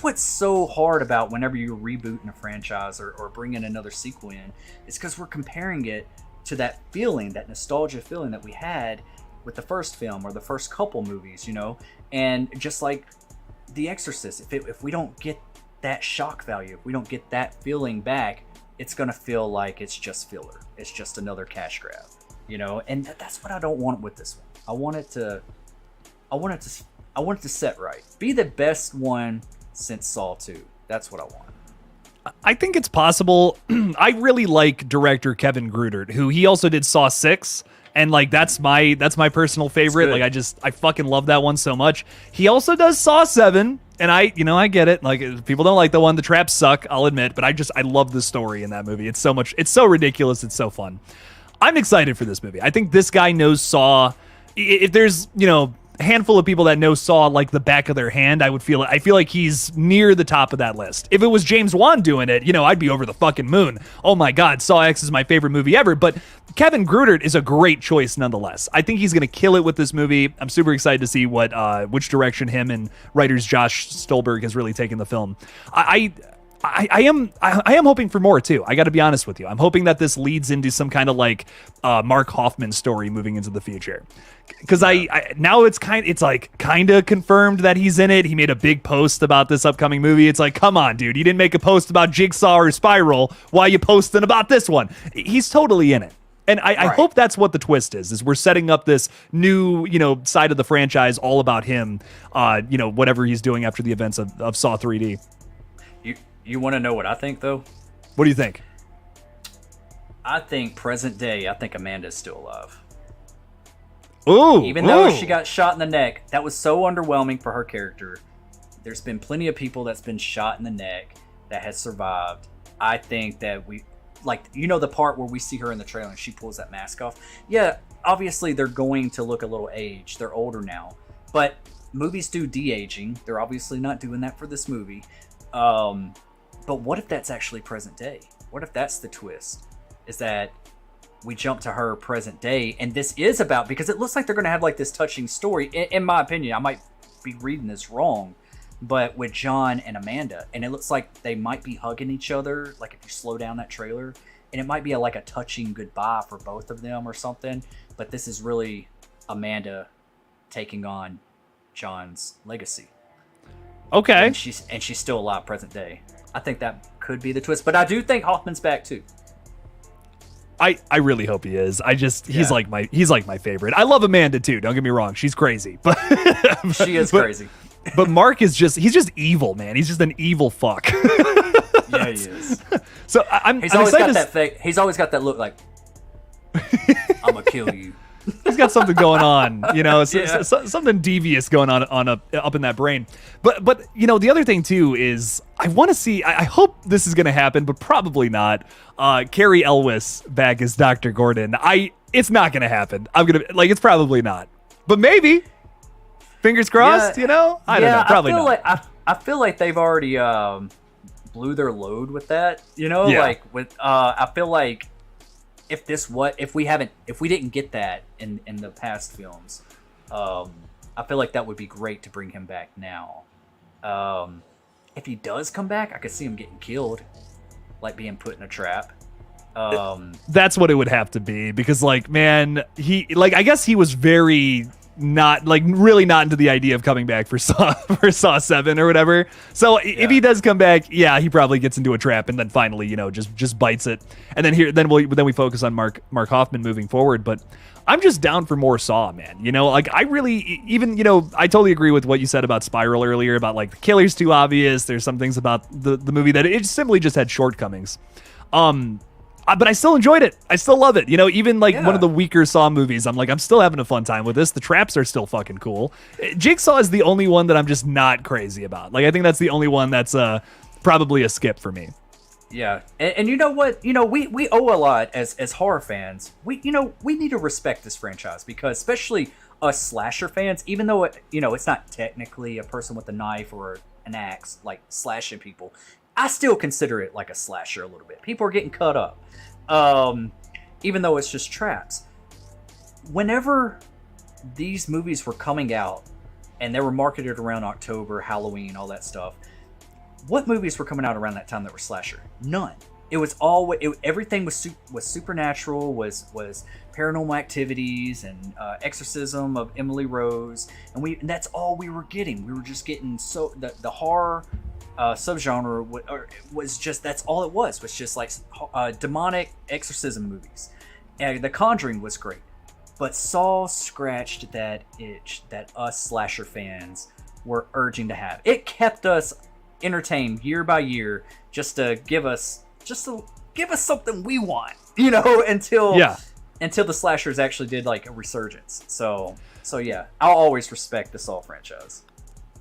S2: what's so hard about whenever you're rebooting a franchise or bringing another sequel in. It's because we're comparing it to that feeling, that nostalgia feeling that we had with the first film or the first couple movies, you know? And just like The Exorcist, if we don't get that shock value, if we don't get that feeling back, it's going to feel like it's just filler. It's just another cash grab, you know? And that's what I don't want with this one. I want it to set right. Be the best one since Saw 2. That's what I want.
S1: I think it's possible. I really like director Kevin Grudert, who he also did Saw 6, and like that's my personal favorite. Like I fucking love that one so much. He also does Saw 7, and I get it. Like, people don't like the one. The traps suck, I'll admit, but I love the story in that movie. It's so ridiculous. It's so fun. I'm excited for this movie. I think this guy knows Saw. If there's, you know, a handful of people that know Saw like the back of their hand, I feel like he's near the top of that list. If it was James Wan doing it, you know, I'd be over the fucking moon. Oh my God, Saw X is my favorite movie ever. But Kevin Grudert is a great choice nonetheless. I think he's going to kill it with this movie. I'm super excited to see which direction him and writers Josh Stolberg has really taken the film. I am hoping for more too. I got to be honest with you. I'm hoping that this leads into some kind of like Mark Hoffman story moving into the future. Because now it's kind of confirmed that he's in it. He made a big post about this upcoming movie. It's like, come on, dude, you didn't make a post about Jigsaw or Spiral. Why are you posting about this one? He's totally in it. And I hope that's what the twist is we're setting up this new, you know, side of the franchise all about him, you know, whatever he's doing after the events of Saw 3D.
S2: You want to know what I think, though?
S1: What do you think?
S2: I think present day, I think Amanda's still alive.
S1: Ooh,
S2: Even though she got shot in the neck, that was so underwhelming for her character. There's been plenty of people that's been shot in the neck that has survived. I think that like, you know, the part where we see her in the trailer and she pulls that mask off. Yeah, obviously they're going to look a little aged. They're older now, but movies do de-aging. They're obviously not doing that for this movie. But what if that's actually present day? What if that's the twist? Is that we jump to her present day, and this is about, because it looks like they're going to have like this touching story, in my opinion. I might be reading this wrong, but with John and Amanda, and it looks like they might be hugging each other, like if you slow down that trailer, and it might be like a touching goodbye for both of them or something. But this is really Amanda taking on John's legacy.
S1: Okay.
S2: And she's still alive present day. I think that could be the twist, but I do think Hoffman's back too.
S1: I really hope he is. He's like my favorite. I love Amanda too. Don't get me wrong. She's crazy, but
S2: she is crazy.
S1: But Mark is he's just evil, man. He's just an evil fuck.
S2: Yeah, he is.
S1: So
S2: He's always got that look like, I'm gonna kill you.
S1: He's got something going on, you know, something devious going on up in that brain. But you know, the other thing too is I want to see. I hope this is going to happen, but probably not. Carrie Elwes back as Dr. Gordon. It's not going to happen. It's probably not, but maybe. Fingers crossed. You know, I don't know. Probably not.
S2: I feel like they've already blew their load with that. You know, I feel like. If we didn't get that in the past films, I feel like that would be great to bring him back now. If he does come back, I could see him getting killed, like being put in a trap.
S1: That's what it would have to be, because like, man, I guess he was very really not into the idea of coming back for Saw 7 or whatever. So if he does come back, yeah, he probably gets into a trap and then finally, you know, just bites it. And then we focus on Mark Hoffman moving forward. But I'm just down for more Saw, man. You know, like I really, even, you know, I totally agree with what you said about Spiral earlier, about like the killer's too obvious. There's some things about the movie that it simply just had shortcomings. But I still enjoyed it. I still love it. You know, even like one of the weaker Saw movies, I'm still having a fun time with this. The traps are still fucking cool. Jigsaw is the only one that I'm just not crazy about. Like, I think that's the only one that's probably a skip for me.
S2: Yeah. And you know what? You know, we owe a lot as horror fans. We need to respect this franchise, because especially us slasher fans, even though it's not technically a person with a knife or an axe like slashing people, I still consider it like a slasher a little bit. People are getting cut up. Even though it's just traps. Whenever these movies were coming out and they were marketed around October, Halloween, all that stuff, what movies were coming out around that time that were slasher? None. It was all everything was supernatural, was Paranormal Activities and Exorcism of Emily Rose, and that's all we were getting. We were just getting the horror subgenre was just, that's all it was just like demonic exorcism movies. And The Conjuring was great, but Saw scratched that itch that us slasher fans were urging to have. It kept us entertained year by year, just to give us something we want, you know, until the slashers actually did like a resurgence. So yeah, I'll always respect the Saw franchise.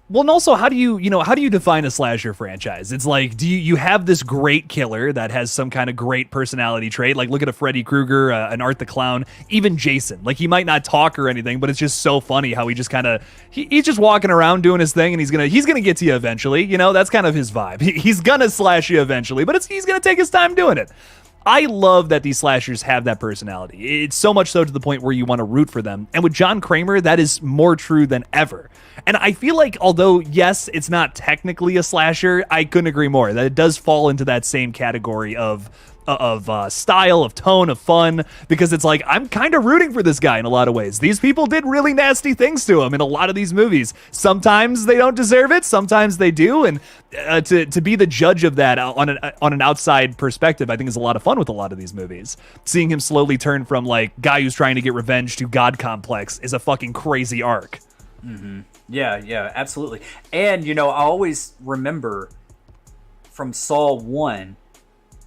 S1: Well, and also, how do you define a slasher franchise? It's like, do you have this great killer that has some kind of great personality trait? Like, look at a Freddy Krueger, an Art the Clown, even Jason. Like, he might not talk or anything, but it's just so funny how he just kind of, he's just walking around doing his thing, and he's gonna get to you eventually. You know, that's kind of his vibe. He's gonna slash you eventually, but he's gonna take his time doing it. I love that these slashers have that personality. It's so much so to the point where you want to root for them. And with John Kramer, that is more true than ever. And I feel like, although, yes, it's not technically a slasher, I couldn't agree more that it does fall into that same category of style, of tone, of fun, because it's like, I'm kind of rooting for this guy in a lot of ways. These people did really nasty things to him in a lot of these movies. Sometimes they don't deserve it, sometimes they do, and to be the judge of that on an outside perspective, I think is a lot of fun with a lot of these movies. Seeing him slowly turn from like guy who's trying to get revenge to God complex is a fucking crazy arc.
S2: Mm-hmm. Yeah, absolutely. And I always remember from Saw 1.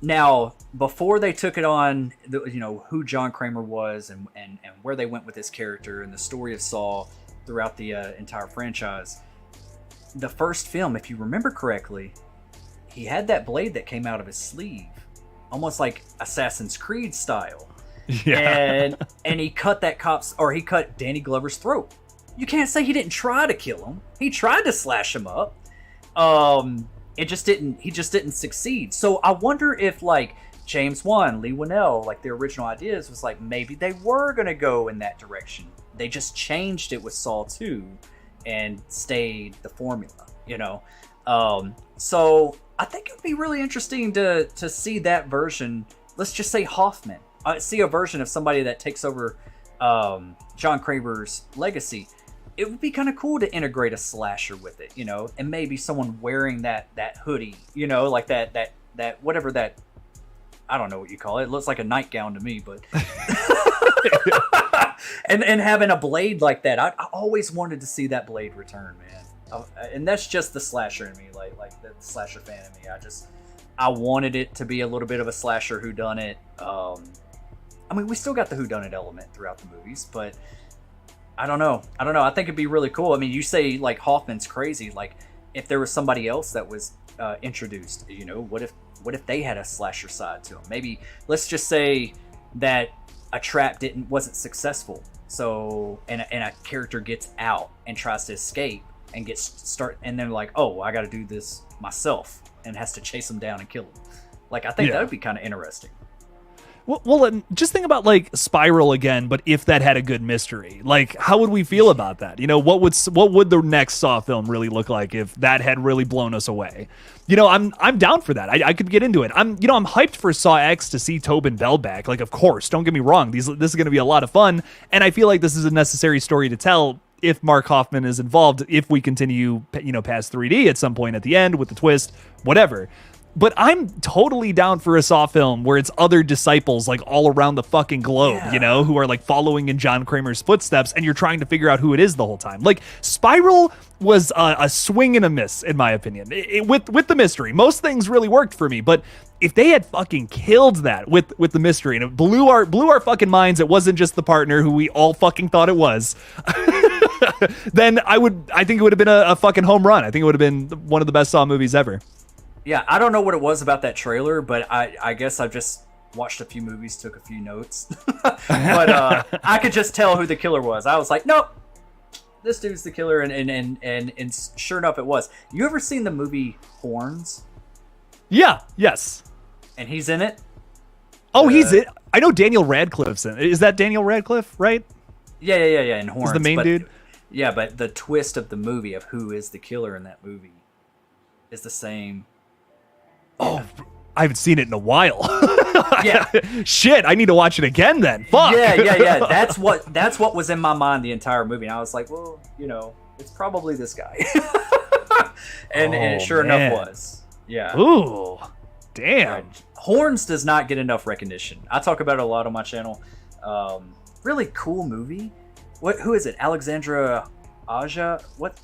S2: Now, before they took it on, who John Kramer was and where they went with his character and the story of Saw throughout the entire franchise, the first film, if you remember correctly, he had that blade that came out of his sleeve. almost like Assassin's Creed style.
S1: Yeah.
S2: And he cut he cut Danny Glover's throat. You can't say he didn't try to kill him. He tried to slash him up. He just didn't succeed. So I wonder if like James Wan, Lee Winnell, like the original ideas was like maybe they were gonna go in that direction. They just changed it with Saw 2 and stayed the formula, you know. So I think it'd be really interesting to see that version. Let's just say Hoffman. See a version of somebody that takes over John Kramer's legacy. It would be kind of cool to integrate a slasher with it, you know, and maybe someone wearing that hoodie, you know, like that whatever that, I don't know what you call it. It looks like a nightgown to me, but and having a blade like that. I always wanted to see that blade return, man. And that's just the slasher in me, like the slasher fan in me. I wanted it to be a little bit of a slasher whodunit. I mean, we still got the whodunit element throughout the movies, but I don't know. I think it'd be really cool. I mean, you say like Hoffman's crazy. Like, if there was somebody else that was introduced, you know, what if they had a slasher side to them? Maybe let's just say that a trap wasn't successful. So and a character gets out and tries to escape and and they're like, oh, I got to do this myself, and has to chase him down and kill him. Like, I think that would be kind of interesting.
S1: Well, and just think about like Spiral again, but if that had a good mystery, like how would we feel about that? You know, what would the next Saw film really look like if that had really blown us away? You know, I'm down for that. I could get into it. I'm hyped for Saw X to see Tobin Bell back. Like, of course, don't get me wrong. This is going to be a lot of fun, and I feel like this is a necessary story to tell if Mark Hoffman is involved. If we continue, you know, past 3D at some point at the end with the twist, whatever. But I'm totally down for a Saw film where it's other disciples like all around the fucking globe, you know, who are like following in John Kramer's footsteps, and you're trying to figure out who it is the whole time. Like, Spiral was a swing and a miss, in my opinion, with the mystery. Most things really worked for me, but if they had fucking killed that with the mystery and it blew our fucking minds, it wasn't just the partner who we all fucking thought it was, then I think it would have been a fucking home run. I think it would have been one of the best Saw movies ever.
S2: Yeah, I don't know what it was about that trailer, but I guess I've just watched a few movies, took a few notes. But I could just tell who the killer was. I was like, nope, this dude's the killer, and sure enough, it was. You ever seen the movie Horns?
S1: Yeah, yes.
S2: And he's in it?
S1: Oh, he's it. I know Daniel Radcliffe's in it. Is that Daniel Radcliffe, right?
S2: Yeah, in Horns.
S1: He's the main dude?
S2: Yeah, but the twist of the movie of who is the killer in that movie is the same.
S1: Oh, I haven't seen it in a while.
S2: Yeah.
S1: Shit, I need to watch it again then. Fuck.
S2: Yeah. That's what was in my mind the entire movie. And I was like, well, you know, it's probably this guy. and it sure enough was. Yeah.
S1: Ooh. Damn. Right.
S2: Horns does not get enough recognition. I talk about it a lot on my channel. Really cool movie. Who is it? Alexandra Aja?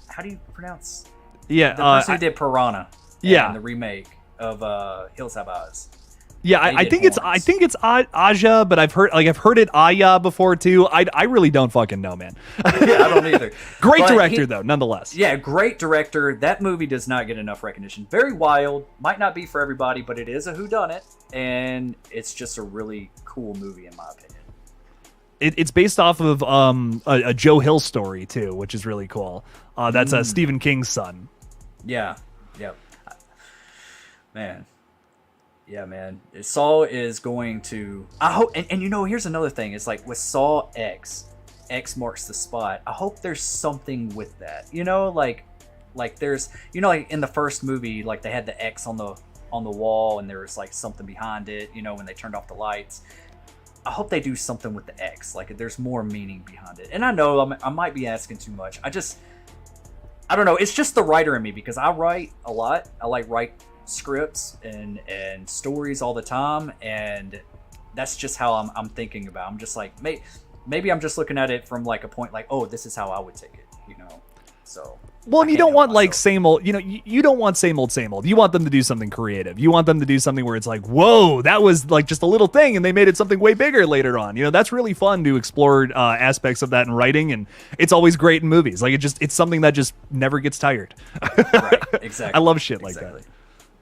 S2: How do you pronounce?
S1: Yeah.
S2: The person who did Piranha.
S1: Yeah.
S2: And the remake of Hills Have Eyes.
S1: Yeah, I think it's Aja, but I've heard it Aya before too. I really don't fucking know, man.
S2: Yeah, I don't either.
S1: Great director though, nonetheless.
S2: Yeah, great director. That movie does not get enough recognition. Very wild, might not be for everybody, but it is a whodunit, and it's just a really cool movie in my opinion.
S1: It's based off of a Joe Hill story too, which is really cool. That's Stephen King's son.
S2: Yeah. Man. Yeah, man. Saw is going to... I hope... And you know, here's another thing. It's like with Saw X marks the spot. I hope there's something with that. You know, like there's... You know, like in the first movie, like they had the X on the wall and there was like something behind it, you know, when they turned off the lights. I hope they do something with the X. Like there's more meaning behind it. And I know I might be asking too much. I don't know. It's just the writer in me because I write a lot. I write scripts and stories all the time, and that's just how I'm thinking about. I'm just like, maybe I'm just looking at it from like a point like, oh, this is how I would take it, you know. So
S1: well, and you don't want like same old, you know, you don't want same old. You want them to do something creative. You want them to do something where it's like, whoa, that was like just a little thing and they made it something way bigger later on. You know, that's really fun to explore aspects of that in writing, and it's always great in movies. Like it's something that just never gets tired.
S2: Right, exactly.
S1: I love shit like that.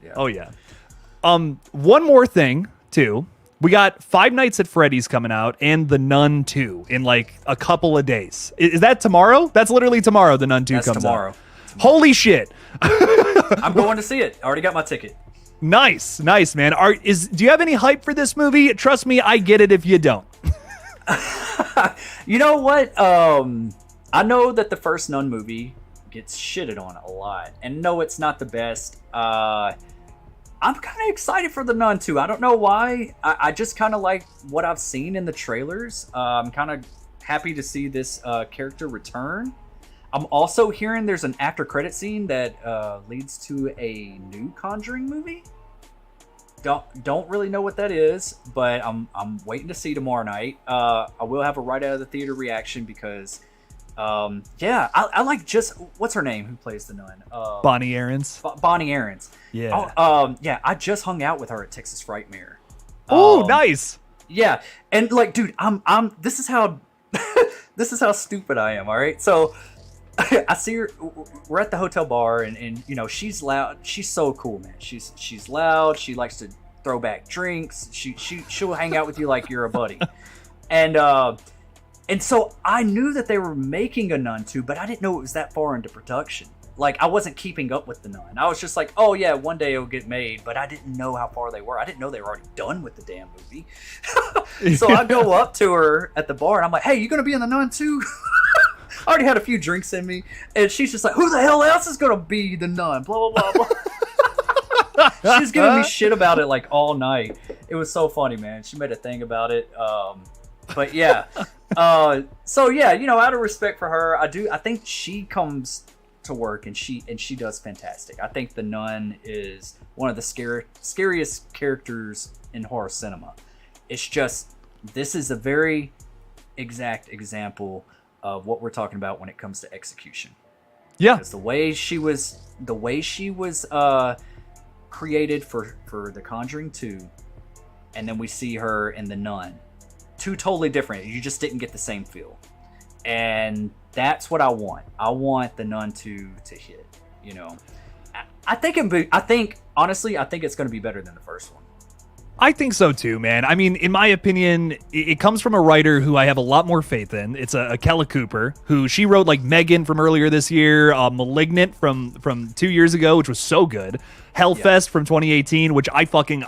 S2: Yeah.
S1: Oh yeah. One more thing 2. We got Five Nights at Freddy's coming out and The Nun II in like a couple of days. Is that tomorrow? That's literally tomorrow the Nun II comes
S2: tomorrow.
S1: out. Holy shit.
S2: I'm going to see it. I already got my ticket.
S1: Nice, man. Do you have any hype for this movie? Trust me, I get it if you don't.
S2: You know what? I know that the first Nun movie gets shitted on a lot. And no, it's not the best. I'm kind of excited for the Nun 2. I don't know why. I just kind of like what I've seen in the trailers. I'm kind of happy to see this character return. I'm also hearing there's an after credit scene that leads to a new Conjuring movie. Don't really know what that is, but I'm waiting to see tomorrow night. I will have a right out of the theater reaction because I like just what's her name who plays the nun?
S1: Bonnie Aarons.
S2: Bonnie Aarons.
S1: Yeah.
S2: I just hung out with her at Texas Frightmare.
S1: Oh, nice.
S2: Yeah, and like, dude, I'm. This is how, this is how stupid I am. All right, so I see her. We're at the hotel bar, and you know she's loud. She's so cool, man. She's loud. She likes to throw back drinks. She'll hang out with you like you're a buddy, and so I knew that they were making a Nun 2, but I didn't know it was that far into production. Like, I wasn't keeping up with the Nun. I was just like, oh yeah, one day it'll get made, but I didn't know how far they were. I didn't know they were already done with the damn movie. So I go up to her at the bar, and I'm like, hey, you gonna be in the Nun 2? I already had a few drinks in me, and she's just like, who the hell else is gonna be the nun? Blah, blah, blah, blah. She's giving me shit about it like all night. It was so funny, man. She made a thing about it. But yeah. So yeah, you know, out of respect for her, I think she comes to work and she does fantastic. I think the nun is one of the scariest characters in horror cinema. It's just, this is a very exact example of what we're talking about when it comes to execution. Yeah. Because the way she was created for The Conjuring 2, and then we see her in The Nun. Two totally different. You just didn't get the same feel. And that's what I want. I want The Nun 2 to hit, you know. Honestly, I think it's going to be better than the first one.
S1: I think so too, man. I mean, in my opinion, it comes from a writer who I have a lot more faith in. It's a Kelly Cooper, who she wrote like Megan from earlier this year, Malignant from 2 years ago, which was so good, Hellfest from 2018, which I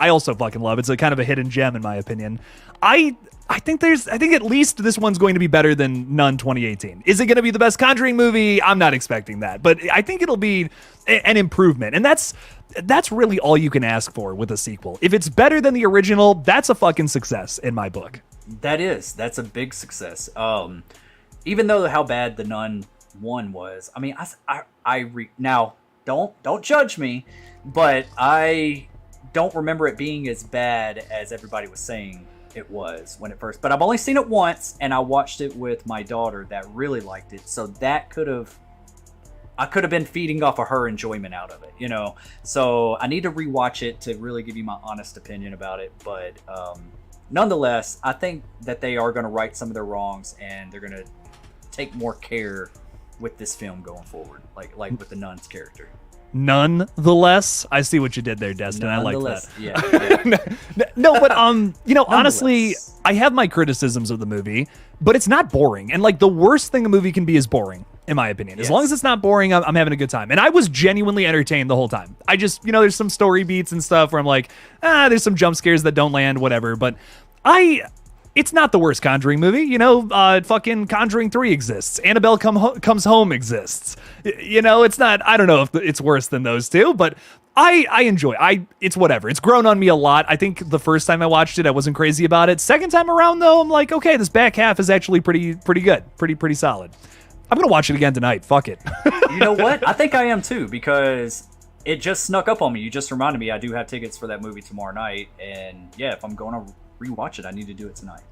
S1: also fucking love. It's a kind of a hidden gem in my opinion. I think at least this one's going to be better than Nun 2018. Is it going to be the best Conjuring movie? I'm not expecting that, but I think it'll be an improvement, and that's really all you can ask for with a sequel. If it's better than the original, that's a fucking success in my book. That's a big success.
S2: Even though how bad the Nun 1 was, I mean, now don't judge me, but I don't remember it being as bad as everybody was saying it was when it first. But I've only seen it once, and I watched it with my daughter that really liked it, so I could have been feeding off of her enjoyment out of it, you know. So I need to rewatch it to really give you my honest opinion about it. But nonetheless, I think that they are going to right some of their wrongs, and they're going to take more care with this film going forward, like with the nun's character.
S1: Nonetheless, I see what you did there, Destin. I like that.
S2: Yeah.
S1: No, but you know, honestly, I have my criticisms of the movie, but it's not boring. And like, the worst thing a movie can be is boring, in my opinion. As long as it's not boring, I'm having a good time. And I was genuinely entertained the whole time. I just, you know, there's some story beats and stuff where I'm like, there's some jump scares that don't land, whatever. But it's not the worst Conjuring movie, you know. Fucking Conjuring 3 exists. Annabelle Comes Home exists. You know, it's not. I don't know if it's worse than those two, but I enjoy. It's whatever. It's grown on me a lot. I think the first time I watched it, I wasn't crazy about it. Second time around, though, I'm like, okay, this back half is actually pretty good, pretty solid. I'm gonna watch it again tonight. Fuck it.
S2: You know what? I think I am too, because it just snuck up on me. You just reminded me I do have tickets for that movie tomorrow night, and yeah, if I'm going to rewatch it, I need to do it tonight.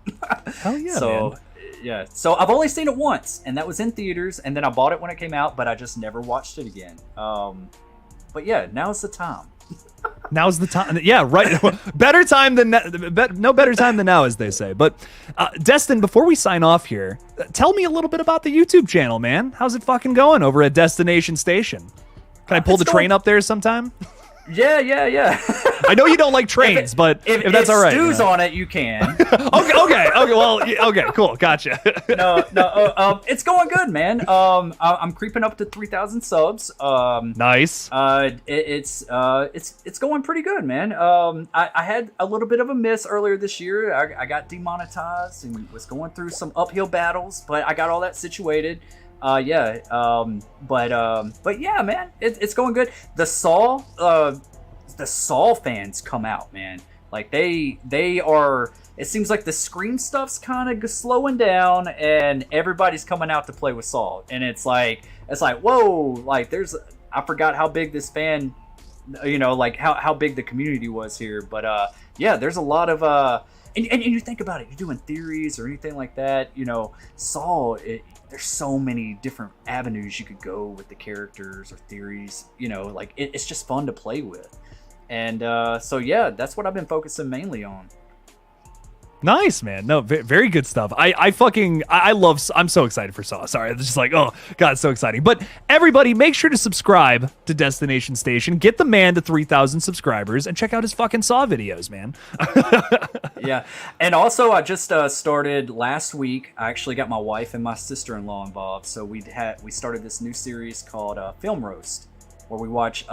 S1: Hell yeah, man.
S2: Yeah, so I've only seen it once, and that was in theaters, and then I bought it when it came out, but I just never watched it again. But yeah, now's the time.
S1: Now's the time. Yeah, right. Better time than no better time than now, as they say. But Destin, before we sign off here, tell me a little bit about the YouTube channel, man. How's it fucking going over at Destination Station? Can I pull the train up there sometime?
S2: Yeah.
S1: I know you don't like trains, but if that's all right.
S2: Stu's on it, you can.
S1: Okay. Well, okay, cool, gotcha.
S2: No. It's going good, man. I'm creeping up to 3,000 subs.
S1: Nice.
S2: It's going pretty good, man. I had a little bit of a miss earlier this year. I got demonetized and was going through some uphill battles, but I got all that situated. But yeah, man, it's going good. The Saw fans come out, man. Like they are. It seems like the Scream stuff's kind of slowing down, and everybody's coming out to play with Saw. And it's like whoa, like I forgot how big this fan, like how big the community was here. But yeah, there's a lot of and you think about it, you're doing theories or anything like that. Saw. There's so many different avenues you could go with the characters or theories. Like it's just fun to play with. And so yeah, that's what I've been focusing mainly on.
S1: Nice, man. No, very good stuff. I'm so excited for Saw. Sorry, it's just like, oh god, it's so exciting. But everybody, make sure to subscribe to Destination Station. Get the man to 3,000 subscribers and check out his fucking Saw videos, man.
S2: Yeah, and also I just started last week. I actually got my wife and my sister-in-law involved. So we started this new series called Film Roast, where we watch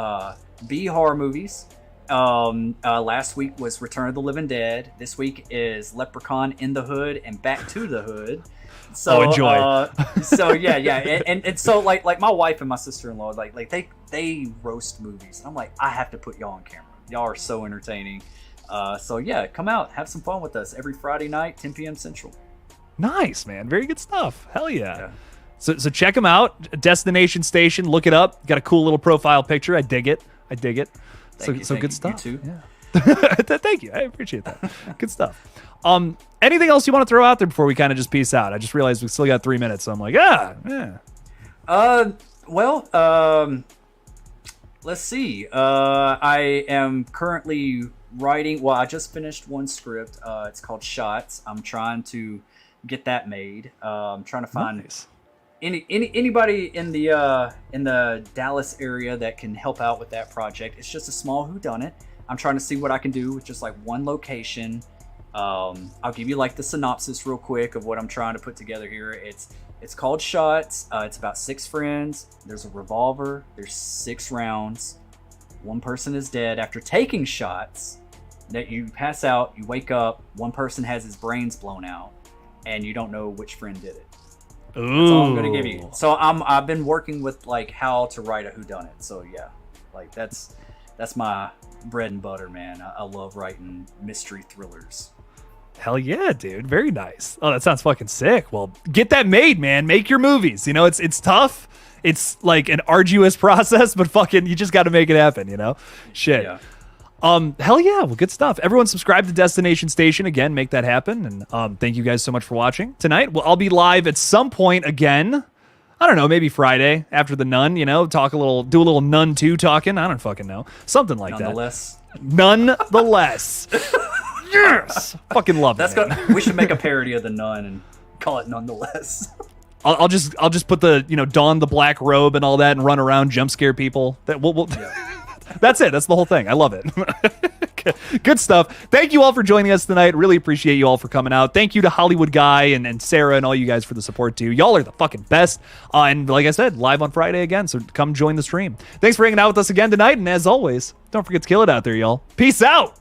S2: B horror movies. Last week was Return of the Living Dead. This week is Leprechaun in the Hood and Back to the Hood. So
S1: enjoy.
S2: So yeah, and so like my wife and my sister-in-law like they roast movies. I'm like, I have to put y'all on camera. Y'all are so entertaining. So yeah, come out, have some fun with us every Friday night, 10 p.m. Central.
S1: Nice, man. Very good stuff. Hell yeah. So check them out. Destination Station. Look it up. Got a cool little profile picture. I dig it. So good stuff.
S2: You too.
S1: Yeah. Thank you. I appreciate that. Good stuff. Anything else you want to throw out there before we kind of just peace out? I just realized we still got 3 minutes, so I'm like, yeah. Let's see. I am currently writing. Well, I just finished one script. It's called Shots. I'm trying to get that made. I'm trying to find. Nice.
S2: Anybody in the Dallas area that can help out with that project. It's just a small whodunit. I'm trying to see what I can do with just like one location. I'll give you like the synopsis real quick of what I'm trying to put together here. It's called Shots. It's about 6 friends. There's a revolver. There's 6 rounds. One person is dead after taking shots. That you pass out. You wake up. One person has his brains blown out, and you don't know which friend did it.
S1: Ooh.
S2: That's all I'm gonna give you. So I've been working with like how to write a whodunit. So yeah, like that's my bread and butter, man. I love writing mystery thrillers.
S1: Hell yeah, dude. Very nice. Oh, that sounds fucking sick. Well, get that made, man. Make your movies. It's tough. It's like an arduous process, but fucking you just got to make it happen. Shit.
S2: Yeah.
S1: Hell yeah. Well, good stuff. Everyone subscribe to Destination Station. Again, make that happen. And thank you guys so much for watching tonight. Well, I'll be live at some point again. I don't know, maybe Friday after the Nun, do a little Nun II talking. I don't fucking know. Something like
S2: Nonetheless.
S1: that. Nonetheless. Yes. Fucking love it.
S2: We should make a parody of the Nun and call it Nonetheless.
S1: I'll just put the, don the black robe and all that and run around, jump scare people. Yeah. That's it. That's the whole thing. I love it. Good stuff. Thank you all for joining us tonight. Really appreciate you all for coming out. Thank you to Hollywood Guy and Sarah and all you guys for the support too. Y'all are the fucking best. And like I said, live on Friday again, so come join the stream. Thanks for hanging out with us again tonight. And as always, don't forget to kill it out there, y'all. Peace out.